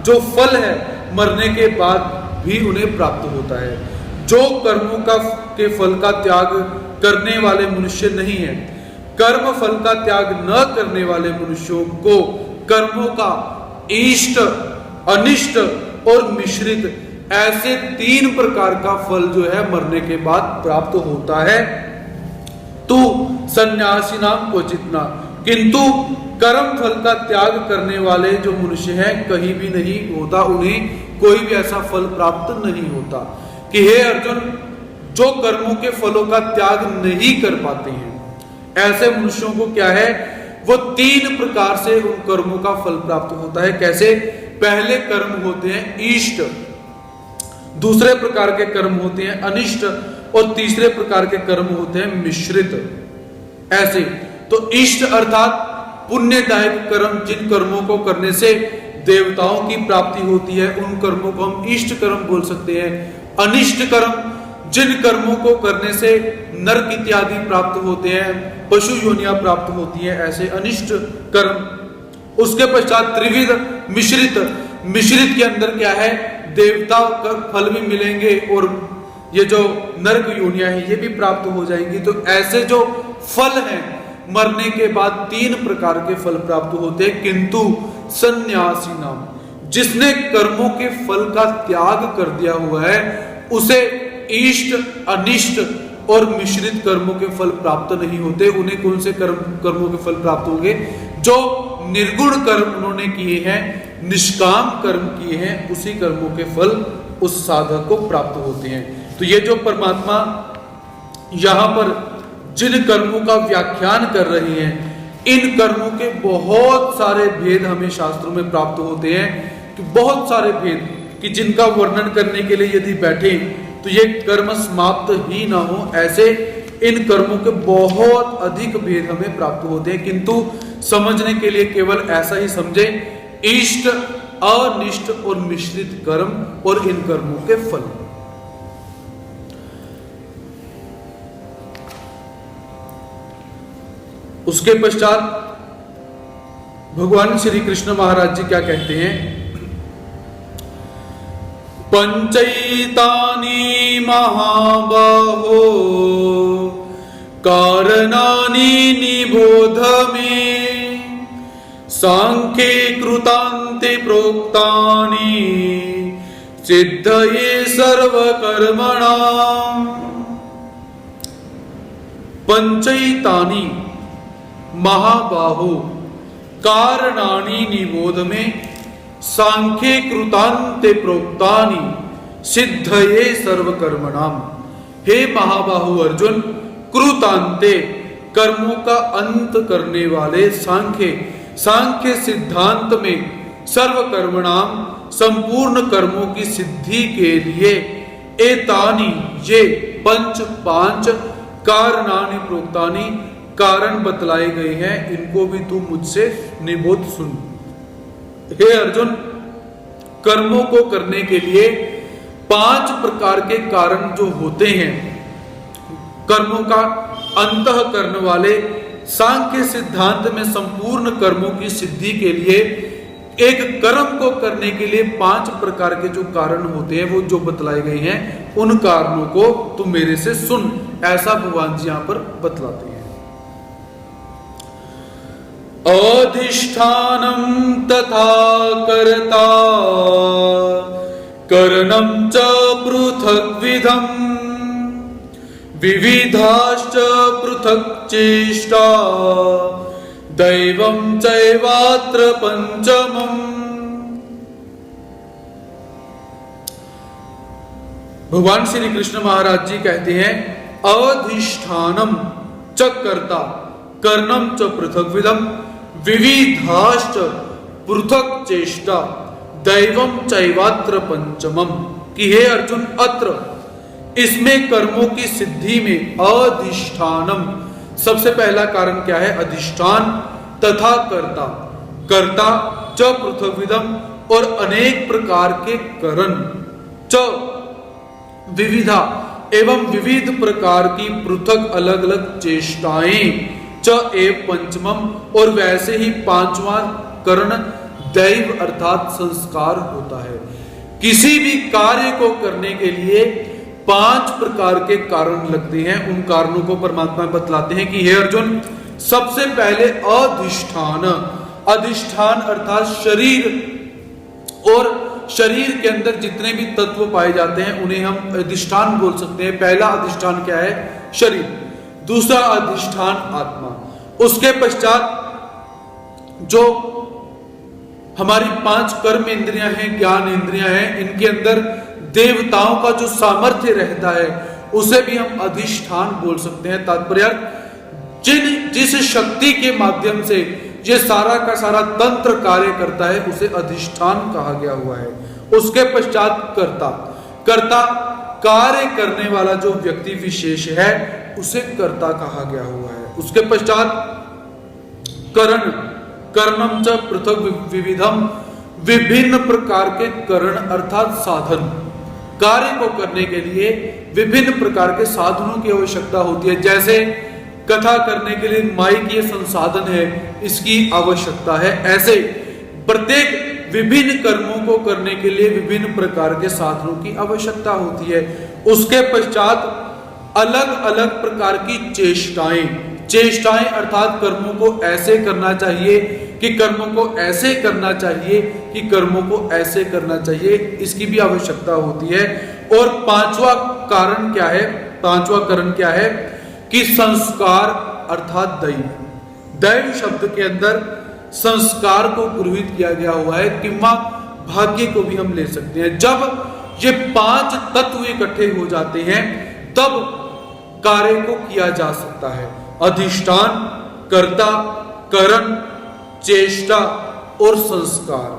जो फल है मरने के बाद भी उन्हें प्राप्त होता है। जो कर्मों के फल का त्याग करने वाले मनुष्य नहीं है, कर्म फल का त्याग न करने वाले मनुष्यों को कर्मों का इष्ट, अनिष्ट और मिश्रित, ऐसे तीन प्रकार का फल जो है मरने के बाद प्राप्त होता है। तो सन्यासी नाम क्वचित ना, किंतु कर्म फल का त्याग करने वाले जो मनुष्य हैं कहीं भी नहीं होता, उन्हें कोई भी ऐसा फल प्राप्त नहीं होता। कि हे अर्जुन, जो कर्मों के फलों का त्याग नहीं कर पाते हैं, ऐसे मनुष्यों को क्या है, वो तीन प्रकार से उन कर्मों का फल प्राप्त होता है। कैसे? पहले कर्म होते हैं इष्ट, दूसरे प्रकार के कर्म होते हैं अनिष्ट और तीसरे प्रकार के कर्म होते हैं मिश्रित। ऐसे तो इष्ट अर्थात पुण्यदायक कर्म, जिन कर्मों को करने से देवताओं की प्राप्ति होती है, उन कर्मों को हम इष्ट कर्म बोल सकते हैं। अनिष्ट कर्म, जिन कर्मों को करने से नरक इत्यादि प्राप्त होते हैं, पशु योनियां प्राप्त होती हैं, ऐसे अनिष्ट कर्म। उसके पश्चात त्रिविध मिश्रित, मिश्रित के अंदर क्या है, देवता का फल भी मिलेंगे और ये जो नरक योनियां हैं ये भी प्राप्त हो जाएंगी। तो ऐसे जो फल हैं मरने के बाद तीन प्रकार के फल प्राप्त होते हैं। किंतु सन्यासी नाम, जिसने कर्मों के फल का त्याग कर दिया हुआ है, उसे इष्ट, अनिष्ट और मिश्रित कर्मों के फल प्राप्त नहीं होते। उन्हें कौन से कर्मों के फल प्राप्त होंगे? जो निर्गुण कर्म उन्होंने किए हैं, निष्काम कर्म किए हैं, उसी कर्मों के फल उस साधक को प्राप्त होते हैं। तो ये जो परमात्मा यहां पर जिन कर्मों का व्याख्यान कर रहे हैं, इन कर्मों के बहुत सारे भेद हमें शास्त्रों में प्राप्त होते हैं, कि बहुत सारे भेद कि जिनका वर्णन करने के लिए यदि बैठे तो ये कर्म समाप्त ही ना हो। ऐसे इन कर्मों के बहुत अधिक भेद हमें प्राप्त होते हैं, किंतु समझने के लिए केवल ऐसा ही समझे, इष्ट, अनिष्ट और मिश्रित कर्म और इन कर्मों के फल। उसके पश्चात भगवान श्री कृष्ण महाराज जी क्या कहते हैं? पंचैतानि महाबाहो कारणानि निबोध मे सांख्ये कृतान्ते प्रोक्तानि सिद्धये सर्वकर्मणाम् पंचैतानि महाबाहो कारणानि निबोध में सांख्ये कृतान्ते प्रोक्तानि सिद्धये सर्वकर्मणाम्। हे महाबाहु अर्जुन, कृतान्ते कर्मों का अंत करने वाले सांख्य सिद्धांत में सर्वकर्मणाम संपूर्ण कर्मों की सिद्धि के लिए एतानि ये पांच कारणानि प्रोक्तानि कारण बतलाए गए हैं, इनको भी तू मुझसे निबोध सुन। हे अर्जुन, कर्मों को करने के लिए 5 प्रकार के कारण जो होते हैं, कर्मों का अंतः करने वाले सांख्य सिद्धांत में संपूर्ण कर्मों की सिद्धि के लिए एक कर्म को करने के लिए 5 प्रकार के जो कारण होते हैं वो जो बतलाए गए हैं, उन कारणों को तुम मेरे से सुन, ऐसा भगवान जी यहां पर बतलाते हैं। अधिष्ठानम तथा कर्ता करणं च पृथग्विधम् विविधाश्च पृथक् चेष्टा दैवं चैवात्र पंचमम्। भगवान श्री कृष्ण महाराज जी कहते हैं अधिष्ठानम च कर्ता कर्णम च पृथग्विधम् विविधाश्च पृथक् चेष्टा दैवं चैवात्र पंचमम्। कि हे अर्जुन, अत्र इसमें कर्मों की सिद्धि में अधिष्ठानम सबसे पहला कारण क्या है? अधिष्ठान तथा कर्ता च पृथग्विधम् और अनेक प्रकार के करण च विविधा एवं विविध प्रकार की पृथक अलग अलग चेष्टाएं च एव पंचमम और वैसे ही 5वां करण दैव अर्थात संस्कार होता है। किसी भी कार्य को करने के लिए 5 प्रकार के कारण लगते हैं, उन कारणों को परमात्मा बतलाते हैं कि हे अर्जुन, सबसे पहले अधिष्ठान अर्थात शरीर, और शरीर के अंदर जितने भी तत्व पाए जाते हैं उन्हें हम अधिष्ठान बोल सकते हैं। पहला अधिष्ठान क्या है? शरीर। दूसरा अधिष्ठान आत्मा। उसके पश्चात जो हमारी 5 कर्म इंद्रियां हैं, ज्ञान इंद्रियां हैं, इनके अंदर देवताओं का जो सामर्थ्य रहता है उसे भी हम अधिष्ठान बोल सकते हैं। तात्पर्य जिस शक्ति के माध्यम से ये सारा का सारा तंत्र कार्य करता है उसे अधिष्ठान कहा गया हुआ है। उसके पश्चात कर्ता कार्य करने वाला जो व्यक्ति विशेष है उसे कर्ता कहा गया हुआ है। उसके पश्चात कर्णम च पृथक विविधम विभिन्न प्रकार के करण अर्थात साधन। कार्य को करने के लिए विभिन्न प्रकार के साधनों की आवश्यकता होती है। जैसे कथा करने के लिए माइक ये संसाधन है, इसकी आवश्यकता है। ऐसे प्रत्येक विभिन्न कर्मों को करने के लिए विभिन्न प्रकार के साधनों की आवश्यकता होती है। उसके पश्चात अलग अलग प्रकार की चेष्टाएं अर्थात कर्मों को ऐसे करना चाहिए कि कर्मों को ऐसे करना चाहिए कि कर्मों को ऐसे करना चाहिए, इसकी भी आवश्यकता होती है। और 5वां कारण क्या है कि संस्कार अर्थात दैव शब्द के अंदर संस्कार को गृहीत किया गया हुआ है, किंवा भाग्य को भी हम ले सकते हैं। जब ये 5 तत्व इकट्ठे हो जाते हैं तब कार्य को किया जा सकता है। अधिष्ठान, कर्ता, करण, चेष्टा और संस्कार।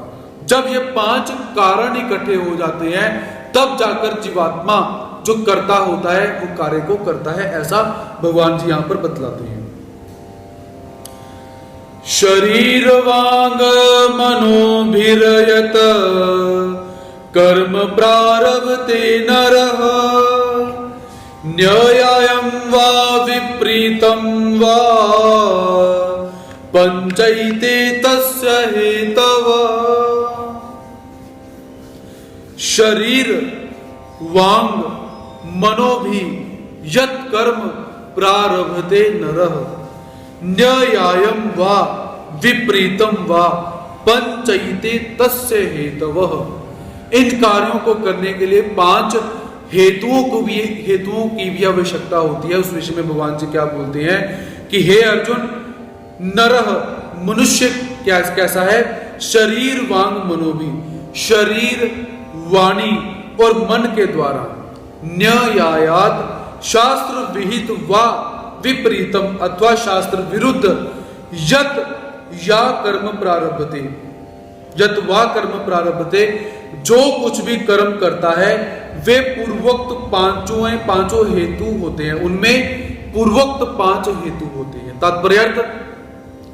जब ये 5 कारण इकट्ठे हो जाते हैं तब जाकर जीवात्मा जो कर्ता होता है वो कार्य को करता है, ऐसा भगवान जी यहां पर बतलाते हैं। शरीर वांग मनोभिरयत कर्म प्रारभते नरः न्यायं वा विपरीतं वा पंचैते तस्य हेतवः। शरीर वांग मनोभि यत कर्म प्रारभते नरः न्याय्यं वा विपरीतम वा पंचयिते तस्य हेतवः। इन कार्यों को करने के लिए 5 हेतुओं की भी आवश्यकता होती है। उस विषय में भगवान जी क्या बोलते हैं कि हे अर्जुन, नरः मनुष्य कैसा है, शरीर वांग मनोभी, शरीर वाणी और मन के द्वारा, न्यायात शास्त्र विहित वा विपरीतम अथवा शास्त्र विरुद्ध, यत या कर्म प्रारभते, यत वा कर्म प्रारभते, जो कुछ भी कर्म करता है वे पूर्वोक्त पांचों हेतु होते हैं, उनमें पूर्वोक्त 5 हेतु होते हैं। तात्पर्य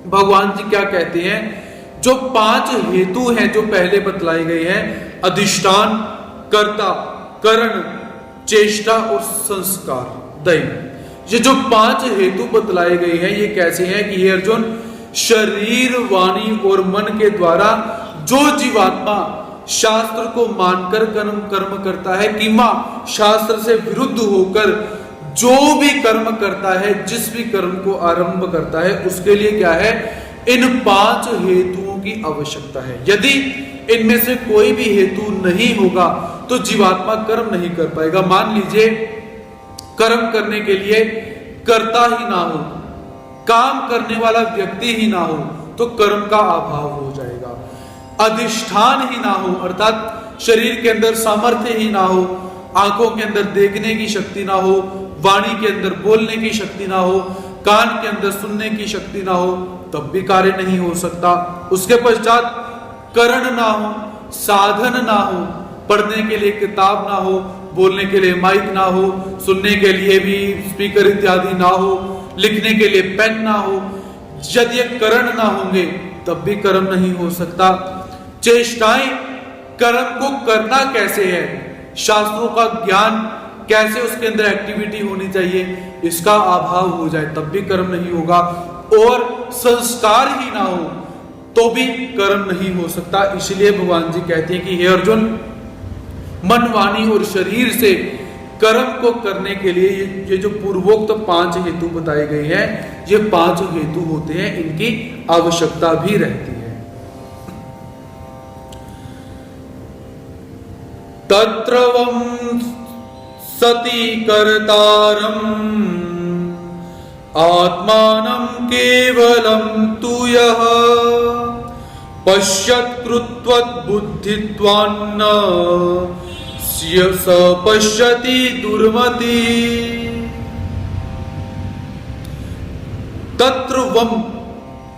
भगवान जी क्या कहते हैं, जो 5 हेतु हैं जो पहले बतलाए गए हैं, अधिष्ठान, कर्ता, करण, चेष्टा और संस्कार, दैव, ये जो 5 हेतु बतलाए गए हैं ये कैसे हैं कि हे अर्जुन, शरीर वाणी और मन के द्वारा जो जीवात्मा शास्त्र को मानकर कर्म करता है, किंवा शास्त्र से विरुद्ध होकर जो भी कर्म करता है, जिस भी कर्म को आरंभ करता है, उसके लिए क्या है, इन 5 हेतुओं की आवश्यकता है। यदि इनमें से कोई भी हेतु नहीं होगा तो जीवात्मा कर्म नहीं कर पाएगा। मान लीजिए कर्म करने के लिए कर्ता ही ना हो, काम करने वाला व्यक्ति ही ना हो, तो कर्म का अभाव हो जाएगा। अधिष्ठान ही ना हो, अर्थात शरीर के अंदर सामर्थ्य ही ना हो, आंखों के अंदर देखने की शक्ति ना हो, वाणी के अंदर बोलने की शक्ति ना हो, कान के अंदर सुनने की शक्ति ना हो, तब भी कार्य नहीं हो सकता। उसके पश्चात करण ना हो, साधन ना हो, पढ़ने के लिए किताब ना हो, बोलने के लिए माइक ना हो, सुनने के लिए भी स्पीकर इत्यादि ना हो, लिखने के लिए पेन ना हो, यदि ये करण ना होंगे तब भी कर्म नहीं हो सकता। चेष्टाएं, कर्म को करना कैसे है, शास्त्रों का ज्ञान कैसे, उसके अंदर एक्टिविटी होनी चाहिए, इसका अभाव हो जाए तब भी कर्म नहीं होगा। और संस्कार ही ना हो तो भी कर्म नहीं हो सकता। इसलिए भगवान जी कहते हैं कि हे अर्जुन, मन, वाणी और शरीर से कर्म को करने के लिए ये जो पूर्वोक्त 5 हेतु बताए गए हैं, ये 5 हेतु होते हैं, इनकी आवश्यकता भी रहती है। तत्रवं सति कर्तारम् आत्मानं केवलं तु यः पश्यत्कृत्वद्बुद्धित्वान्न स पश्यति दुर्मति।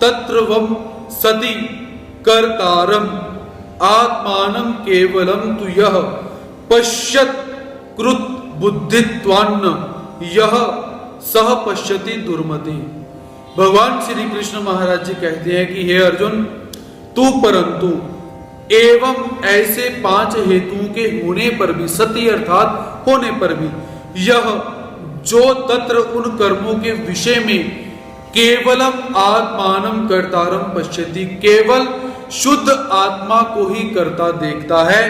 तत्रवं सति कर्तारम् आत्मानं केवलं तु यः पश्यत्कृत बुद्धित्वान्न यह सह पश्यति दुर्मति। भगवान श्री कृष्ण महाराज जी कहते हैं कि हे अर्जुन, तू परंतु एवं ऐसे 5 हेतुओं के होने पर भी, सती अर्थात होने पर भी, यह जो तत्र उन कर्मों के विषय में केवलम आत्मानम कर्तारम पश्यति, केवल शुद्ध आत्मा को ही करता देखता है,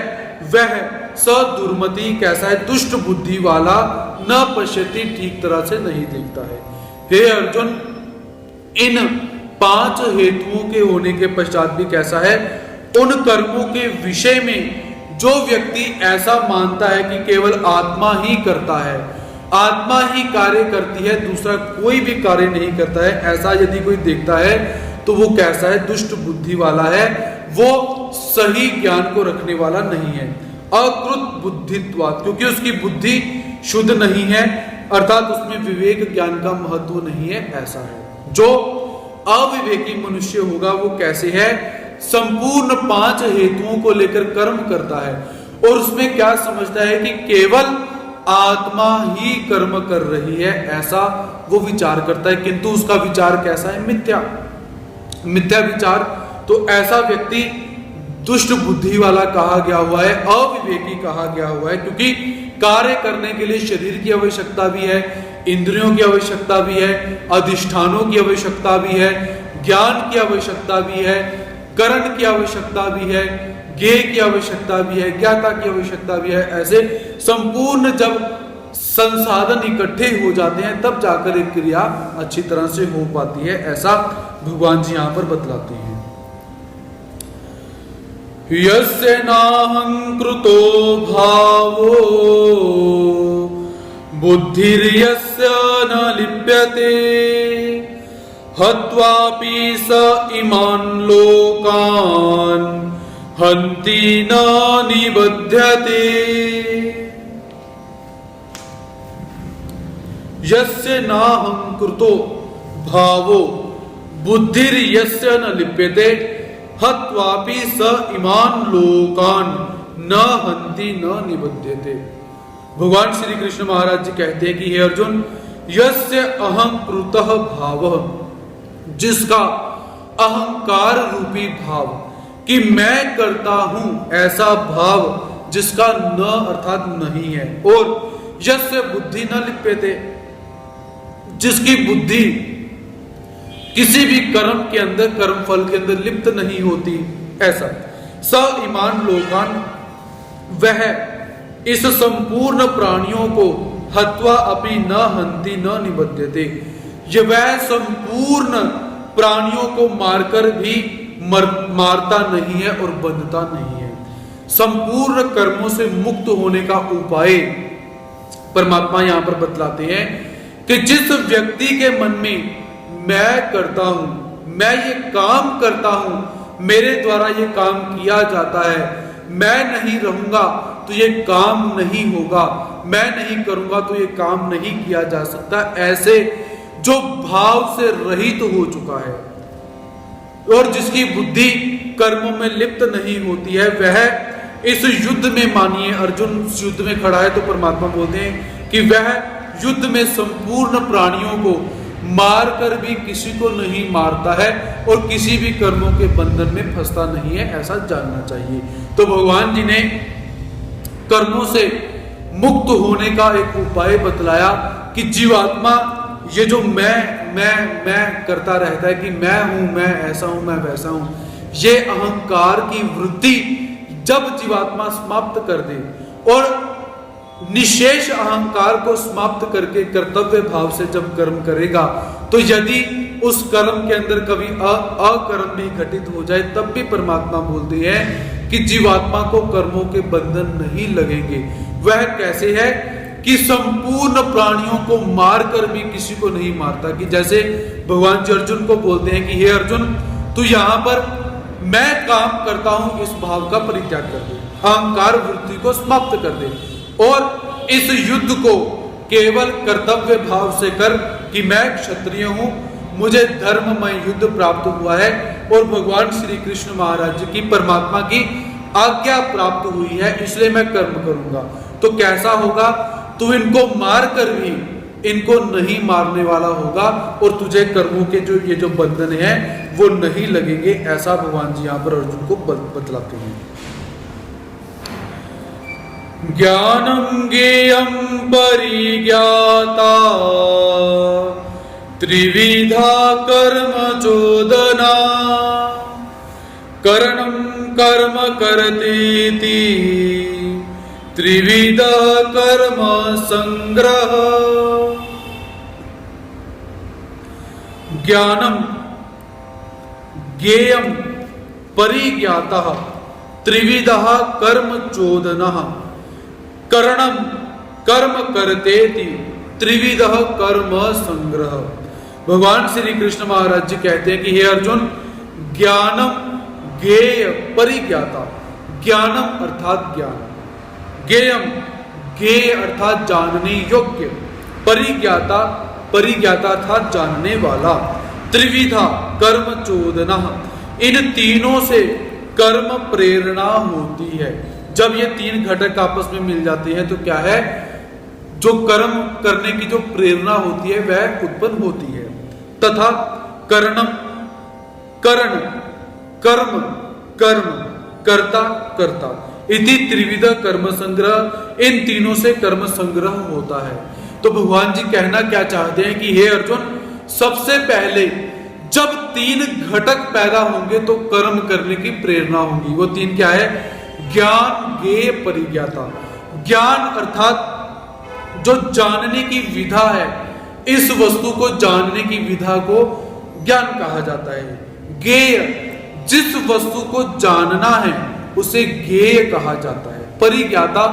वह स दुर्मति कैसा है, दुष्ट बुद्धि वाला, न पश्यति ठीक तरह से नहीं देखता है। हे अर्जुन, इन 5 हेतुओं के होने के पश्चात भी कैसा है, उन कर्मों के विषय में जो व्यक्ति ऐसा मानता है कि केवल आत्मा ही करता है, आत्मा ही कार्य करती है, दूसरा कोई भी कार्य नहीं करता है, ऐसा यदि कोई देखता है तो वो कैसा है, दुष्ट बुद्धि वाला है, वो सही ज्ञान को रखने वाला नहीं है। अकृत बुद्धित्वात्, क्योंकि उसकी बुद्धि शुद्ध नहीं है, अर्थात उसमें विवेक ज्ञान का महत्व नहीं है, ऐसा है। जो अविवेकी मनुष्य होगा वो कैसे है, संपूर्ण 5 हेतुओं को लेकर कर्म करता है और उसमें क्या समझता है कि केवल आत्मा ही कर्म कर रही है, ऐसा वो विचार करता है, किंतु उसका विचार कैसा है, मिथ्या विचार। तो ऐसा व्यक्ति दुष्ट बुद्धि वाला कहा गया हुआ है, अविवेकी कहा गया हुआ है, क्योंकि कार्य करने के लिए शरीर की आवश्यकता भी है, इंद्रियों की आवश्यकता भी है, अधिष्ठानों की आवश्यकता भी है, ज्ञान की आवश्यकता भी है, करण की आवश्यकता भी है, ज्ञेय की आवश्यकता भी है, ज्ञाता की आवश्यकता भी है। ऐसे संपूर्ण जब संसाधन इकट्ठे हो जाते हैं, तब जाकर एक क्रिया अच्छी तरह से हो पाती है, ऐसा भगवान जी यहां पर बतलाते हैं। यस्य नाहंकृतो भावो बुद्धिर्यस्य न लिप्यते हत्वापि स इमान् लोकान् हन्ति न निबध्यते। यस्य नाहंकृतो भावो बुद्धिर्यस्य न लिप्यते हत्वापि स इमान् लोकान् न हन्ति न निबध्यते। भगवान श्री कृष्ण महाराज जी कहते हैं कि हे अर्जुन, यस्य अहंकृतः भावः, जिसका अहंकार रूपी भाव कि मैं करता हूं ऐसा भाव जिसका न अर्थात नहीं है, और यस्य बुद्धि न लिप्यते, जिसकी बुद्धि किसी भी कर्म के अंदर, कर्म फल के अंदर लिप्त नहीं होती, ऐसा स इमान् लोकान्, वह इस संपूर्ण प्राणियों को हत्वा अपि न हन्ति न निबध्यते, ये वह संपूर्ण प्राणियों को मारकर भी मारता नहीं है और बंधता नहीं है। संपूर्ण कर्मों से मुक्त होने का उपाय परमात्मा यहां पर बतलाते हैं कि जिस व्यक्ति के मन में मैं करता हूं, मैं ये काम करता हूं, मेरे द्वारा ये काम किया जाता है, मैं नहीं रहूंगा तो ये काम नहीं होगा, मैं नहीं करूंगा तो ये काम नहीं किया जा सकता, ऐसे जो भाव से रहित हो चुका है और जिसकी बुद्धि कर्मों में लिप्त नहीं होती है, वह इस युद्ध में, मानिए अर्जुन युद्ध में खड़ा है तो परमात्मा बोलते हैं कि वह युद्ध में संपूर्ण प्राणियों को मार कर भी किसी को नहीं मारता है और किसी भी कर्मों के बंधन में फंसता नहीं है, ऐसा जानना चाहिए। तो भगवान जी ने कर्मों से मुक्त होने का एक उपाय बतलाया कि जीवात्मा ये जो मैं करता रहता है कि मैं हूं, मैं ऐसा हूं, मैं वैसा हूं, ये अहंकार की वृत्ति जब जीवात्मा समाप्त कर दे और निशेष अहंकार को समाप्त करके कर्तव्य भाव से जब कर्म करेगा, तो यदि उस कर्म के अंदर कभी अकर्म भी घटित हो जाए, तब भी परमात्मा बोलते हैं कि जीवात्मा को कर्मों के बंधन नहीं लगेंगे। वह कैसे है कि संपूर्ण प्राणियों को मारकर भी किसी को नहीं मारता, कि जैसे भगवान जी अर्जुन को बोलते हैं कि हे अर्जुन, तू यहां पर मैं काम करता हूं इस भाव का परित्याग कर दे, अहंकार वृत्ति को समाप्त कर दे और इस युद्ध को केवल कर्तव्य भाव से कर कि मैं क्षत्रिय हूं, मुझे धर्ममय युद्ध प्राप्त हुआ है और भगवान श्री कृष्ण महाराज जी की, परमात्मा की आज्ञा प्राप्त हुई है, इसलिए मैं कर्म करूंगा। तो कैसा होगा, तू इनको मार कर भी इनको नहीं मारने वाला होगा और तुझे कर्मों के जो ये जो बंधन है वो नहीं लगेंगे, ऐसा भगवान जी यहां पर अर्जुन को बतलाते हैं। ज्ञानम ज्ञेयम परिज्ञाता त्रिविधा कर्म चोदना करणम कर्म करतेति त्रिविधा कर्म संग्रह। ज्ञानम ज्ञेयम परिज्ञाता त्रिविधा कर्म चोदना करणम कर्म करतेति त्रिविधा कर्म संग्रह। भगवान श्री कृष्ण महाराज जी कहते हैं कि हे अर्जुन, ज्ञानम ज्ञेय परिज्ञाता, ज्ञानम अर्थात ज्ञान, ज्ञेयम ज्ञेय अर्थात जानने योग्य, परिज्ञाता परिज्ञाता अर्थात जानने वाला, त्रिविधा कर्म चोदना, इन तीनों से कर्म प्रेरणा होती है। जब ये तीन घटक आपस में मिल जाते हैं तो क्या है, जो कर्म करने की जो प्रेरणा होती है वह उत्पन्न होती है। तथा करणम करण, कर्म कर्म, कर्ता कर्ता, इति त्रिविध कर्म संग्रह, इन तीनों से कर्म संग्रह होता है। तो भगवान जी कहना क्या चाहते हैं कि हे अर्जुन, सबसे पहले जब तीन घटक पैदा होंगे तो कर्म करने की प्रेरणा होगी। वो तीन क्या है, ज्ञान ज्ञेय परिज्ञाता। ज्ञान अर्थात जो जानने की विधा है, इस वस्तु को जानने की विधा को ज्ञान कहा जाता है। ज्ञेय, जिस वस्तु को जानना है उसे ज्ञेय कहा जाता है। परिज्ञाता,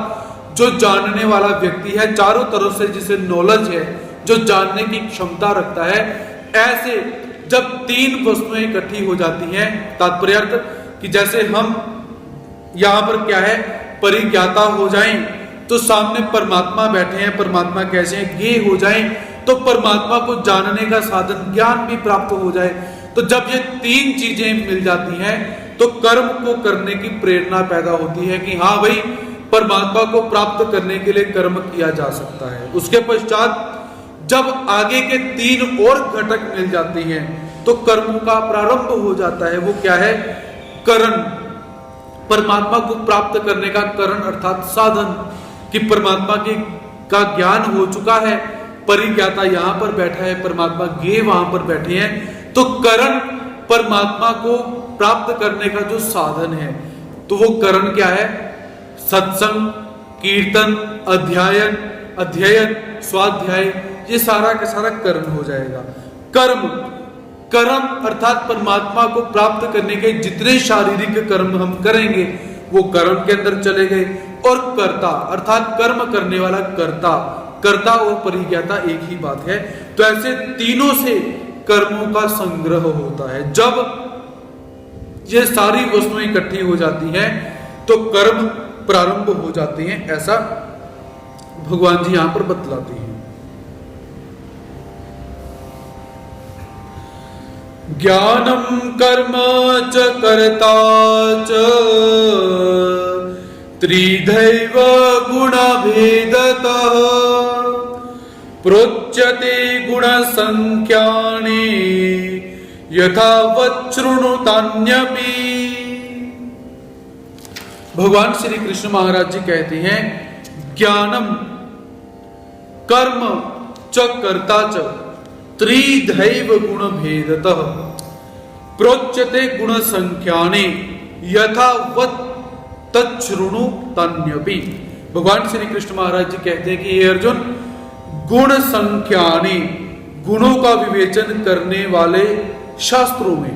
जो जानने वाला व्यक्ति है, चारों तरफ से जिसे नॉलेज है, जो जानने की क्षमता रखता है। ऐसे जब तीन वस्तुएं इकट्ठी हो जाती हैं, तात्पर्य कि जैसे हम यहां पर क्या है, परिज्ञाता हो जाएं तो सामने परमात्मा बैठे हैं, परमात्मा कैसे हैं, ज्ञेय हो जाएं तो परमात्मा को जानने का साधन ज्ञान भी प्राप्त हो जाए। तो जब ये तीन चीजें मिल जाती हैं तो कर्म को करने की प्रेरणा पैदा होती है कि हाँ भाई, परमात्मा को प्राप्त करने के लिए कर्म किया जा सकता है। उसके पश्चात जब आगे के तीन और घटक मिल जाती हैं तो कर्म का प्रारंभ हो जाता है। वो क्या है, करण, परमात्मा को प्राप्त करने का करण अर्थात साधन, कि परमात्मा का ज्ञान हो चुका है, परिज्ञाता यहां पर बैठा है, परमात्मा ज्ञेय वहां पर बैठे हैं, तो करण परमात्मा को प्राप्त करने का जो साधन है, तो वो करण क्या है, सत्संग, कीर्तन, अध्ययन, स्वाध्याय, ये सारा का सारा करण हो जाएगा। कर्म अर्थात परमात्मा को प्राप्त करने के जितने शारीरिक कर्म हम करेंगे वो कर्म के अंदर चले गए। और कर्ता अर्थात कर्म करने वाला कर्ता और परिज्ञाता एक ही बात है। तो ऐसे तीनों से कर्मों का संग्रह होता है। जब ये सारी वस्तुएं इकट्ठी हो जाती हैं तो कर्म प्रारंभ हो जाते हैं, ऐसा भगवान जी यहां पर बतलाते हैं। ज्ञानम कर्म च कर्ता च त्रिधैव गुण भेदतः प्रोच्यते गुण संख्यानि यथावत् शृणुतान्यपि। भगवान श्री कृष्ण महाराज जी कहते हैं, ज्ञानम कर्म च कर्ता च त्रिधैव गुण भेदतः प्रोच्यते गुण संख्यानि यथावत् तच्छृणु तन्यपि। भगवान श्री कृष्ण महाराज जी कहते हैं कि ये अर्जुन, गुण संख्यानि, गुणों का विवेचन करने वाले शास्त्रों में,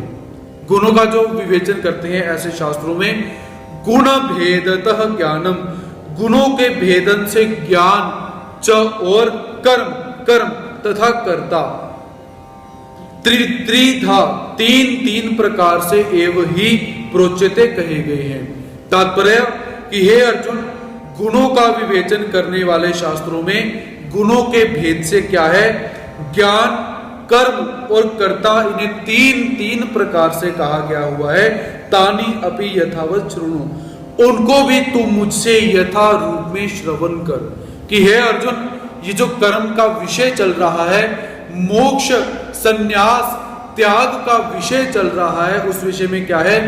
गुणों का जो विवेचन करते हैं ऐसे शास्त्रों में, गुण भेदतः ज्ञानम, गुणों के भेदन से ज्ञान, च और कर्म तथा कर्ता, त्रिधा, तीन प्रकार से एव ही प्रोच्यते कहे गए हैं। तात्पर्य कि हे अर्जुन, गुणों का विवेचन करने वाले शास्त्रों में गुणों के भेद से क्या है, ज्ञान, कर्म और कर्ता, इन्हें तीन प्रकार से कहा गया हुआ है। तानी अपि यथावत् शृणु, उनको भी तू मुझसे यथा रूप में श्रवण कर। कि हे अर्जुन, ये जो कर्म का विषय चल रहा है, मोक्ष, संन्यास, त्याग का विषय चल रहा है, उस विषय में क्या है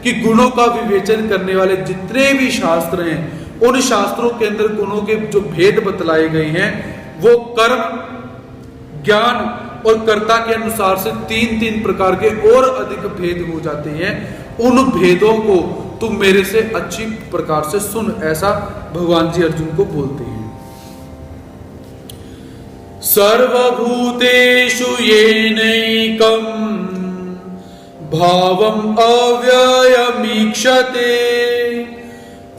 कि गुणों का विवेचन करने वाले जितने भी शास्त्र हैं, उन शास्त्रों के अंदर गुणों के जो भेद बतलाए गए हैं वो कर्म, ज्ञान और कर्ता के अनुसार से तीन प्रकार के और अधिक भेद हो जाते हैं। उन भेदों को तुम मेरे से अच्छी प्रकार से सुन, ऐसा भगवान जी अर्जुन को बोलते हैं। सर्वभूतेषु येनैकं भावम् अव्ययमीक्षते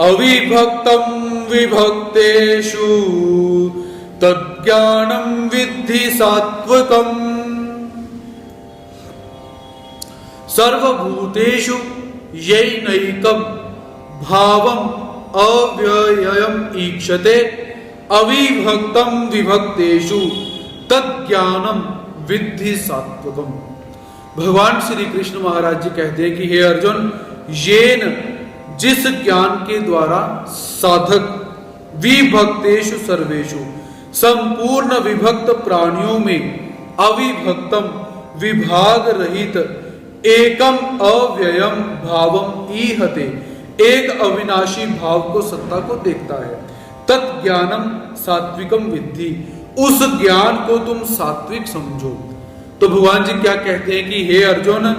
अविभक्तं विभक्तेषु तज्ज्ञानं विद्धि सात्वकम्। सर्वभूतेषु येनैकं भावम् अव्ययम् ईक्षते अविभक्तं विभक्तेषु तज्ज्ञानं विद्धि सात्वकम्। भगवान श्री कृष्ण महाराज जी कहते हैं कि हे अर्जुन, येन, जिस ज्ञान के द्वारा साधक विभक्तेषु सर्वेषु, संपूर्ण विभक्त प्राणियों में अविभक्तम, विभाग रहित, एकम अव्ययम भावम ईहते, एक अविनाशी भाव को, सत्ता को देखता है। तत्ज्ञानम सात्विकम विद्धि, उस ज्ञान को तुम सात्विक समझो। तो भगवान जी क्या कहते हैं कि हे अर्जुन,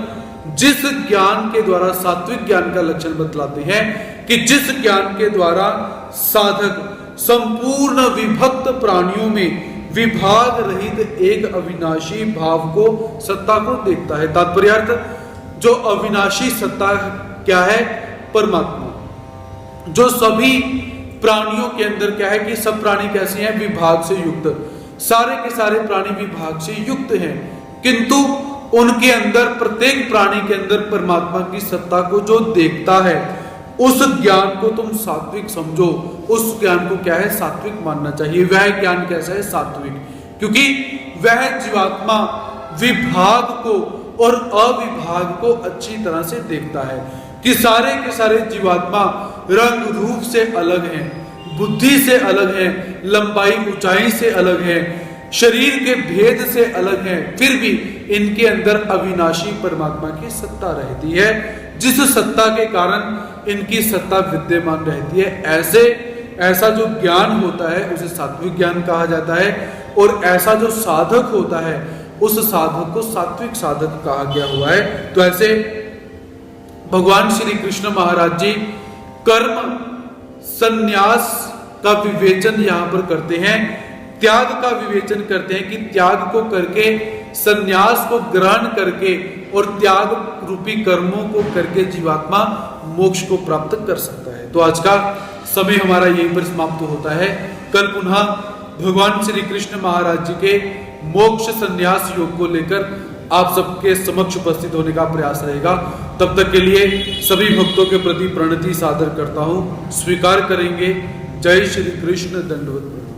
जिस ज्ञान के द्वारा, सात्विक ज्ञान का लक्षण बतलाते हैं कि जिस ज्ञान के द्वारा साधक संपूर्ण विभक्त प्राणियों में विभाग रहित एक अविनाशी भाव को, सत्ता को देखता है। तात्पर्यार्थ, जो अविनाशी सत्ता क्या है? परमात्मा। जो सभी प्राणियों के अंदर क्या है कि सब प्राणी कैसे हैं? विभाग से युक्त। सारे के सारे प्राणी विभाग से युक्त हैं, किंतु उनके अंदर, प्रत्येक प्राणी के अंदर परमात्मा की सत्ता को जो देखता है, उस ज्ञान को तुम सात्विक समझो। उस ज्ञान को क्या है? सात्विक मानना चाहिए। वह ज्ञान कैसा है? सात्विक। क्योंकि वह जीवात्मा विभाग को और अविभाग को अच्छी तरह से देखता है कि सारे के सारे जीवात्मा रंग रूप से अलग हैं, बुद्धि से अलग हैं, लंबाई ऊंचाई से अलग हैं, शरीर के भेद से अलग हैं, फिर भी इनके अंदर अविनाशी परमात्मा की सत्ता रहती है, जिस सत्ता के कारण इनकी सत्ता विद्यमान रहती है। ऐसा जो ज्ञान होता है उसे सात्विक ज्ञान कहा जाता है, और ऐसा जो साधक होता है उस साधक को सात्विक साधक कहा गया हुआ है। तो ऐसे भगवान श्री कृष्ण महाराज जी कर्म संन्यास का विवेचन यहां पर करते हैं, त्याग का विवेचन करते हैं कि त्याग को करके, संन्यास को ग्रहण करके और त्याग रूपी कर्मों को करके जीवात्मा मोक्ष को प्राप्त कर सकता है। तो आज का समय हमारा यहीं पर समाप्त होता है। कल पुनः भगवान श्री कृष्ण महाराज जी के मोक्ष संन्यास योग को लेकर आप सबके समक्ष उपस्थित होने का प्रयास रहेगा। तब तक के लिए सभी भक्तों के प्रति प्रणति सादर करता हूं, स्वीकार करेंगे। जय श्री कृष्ण। दंडवत।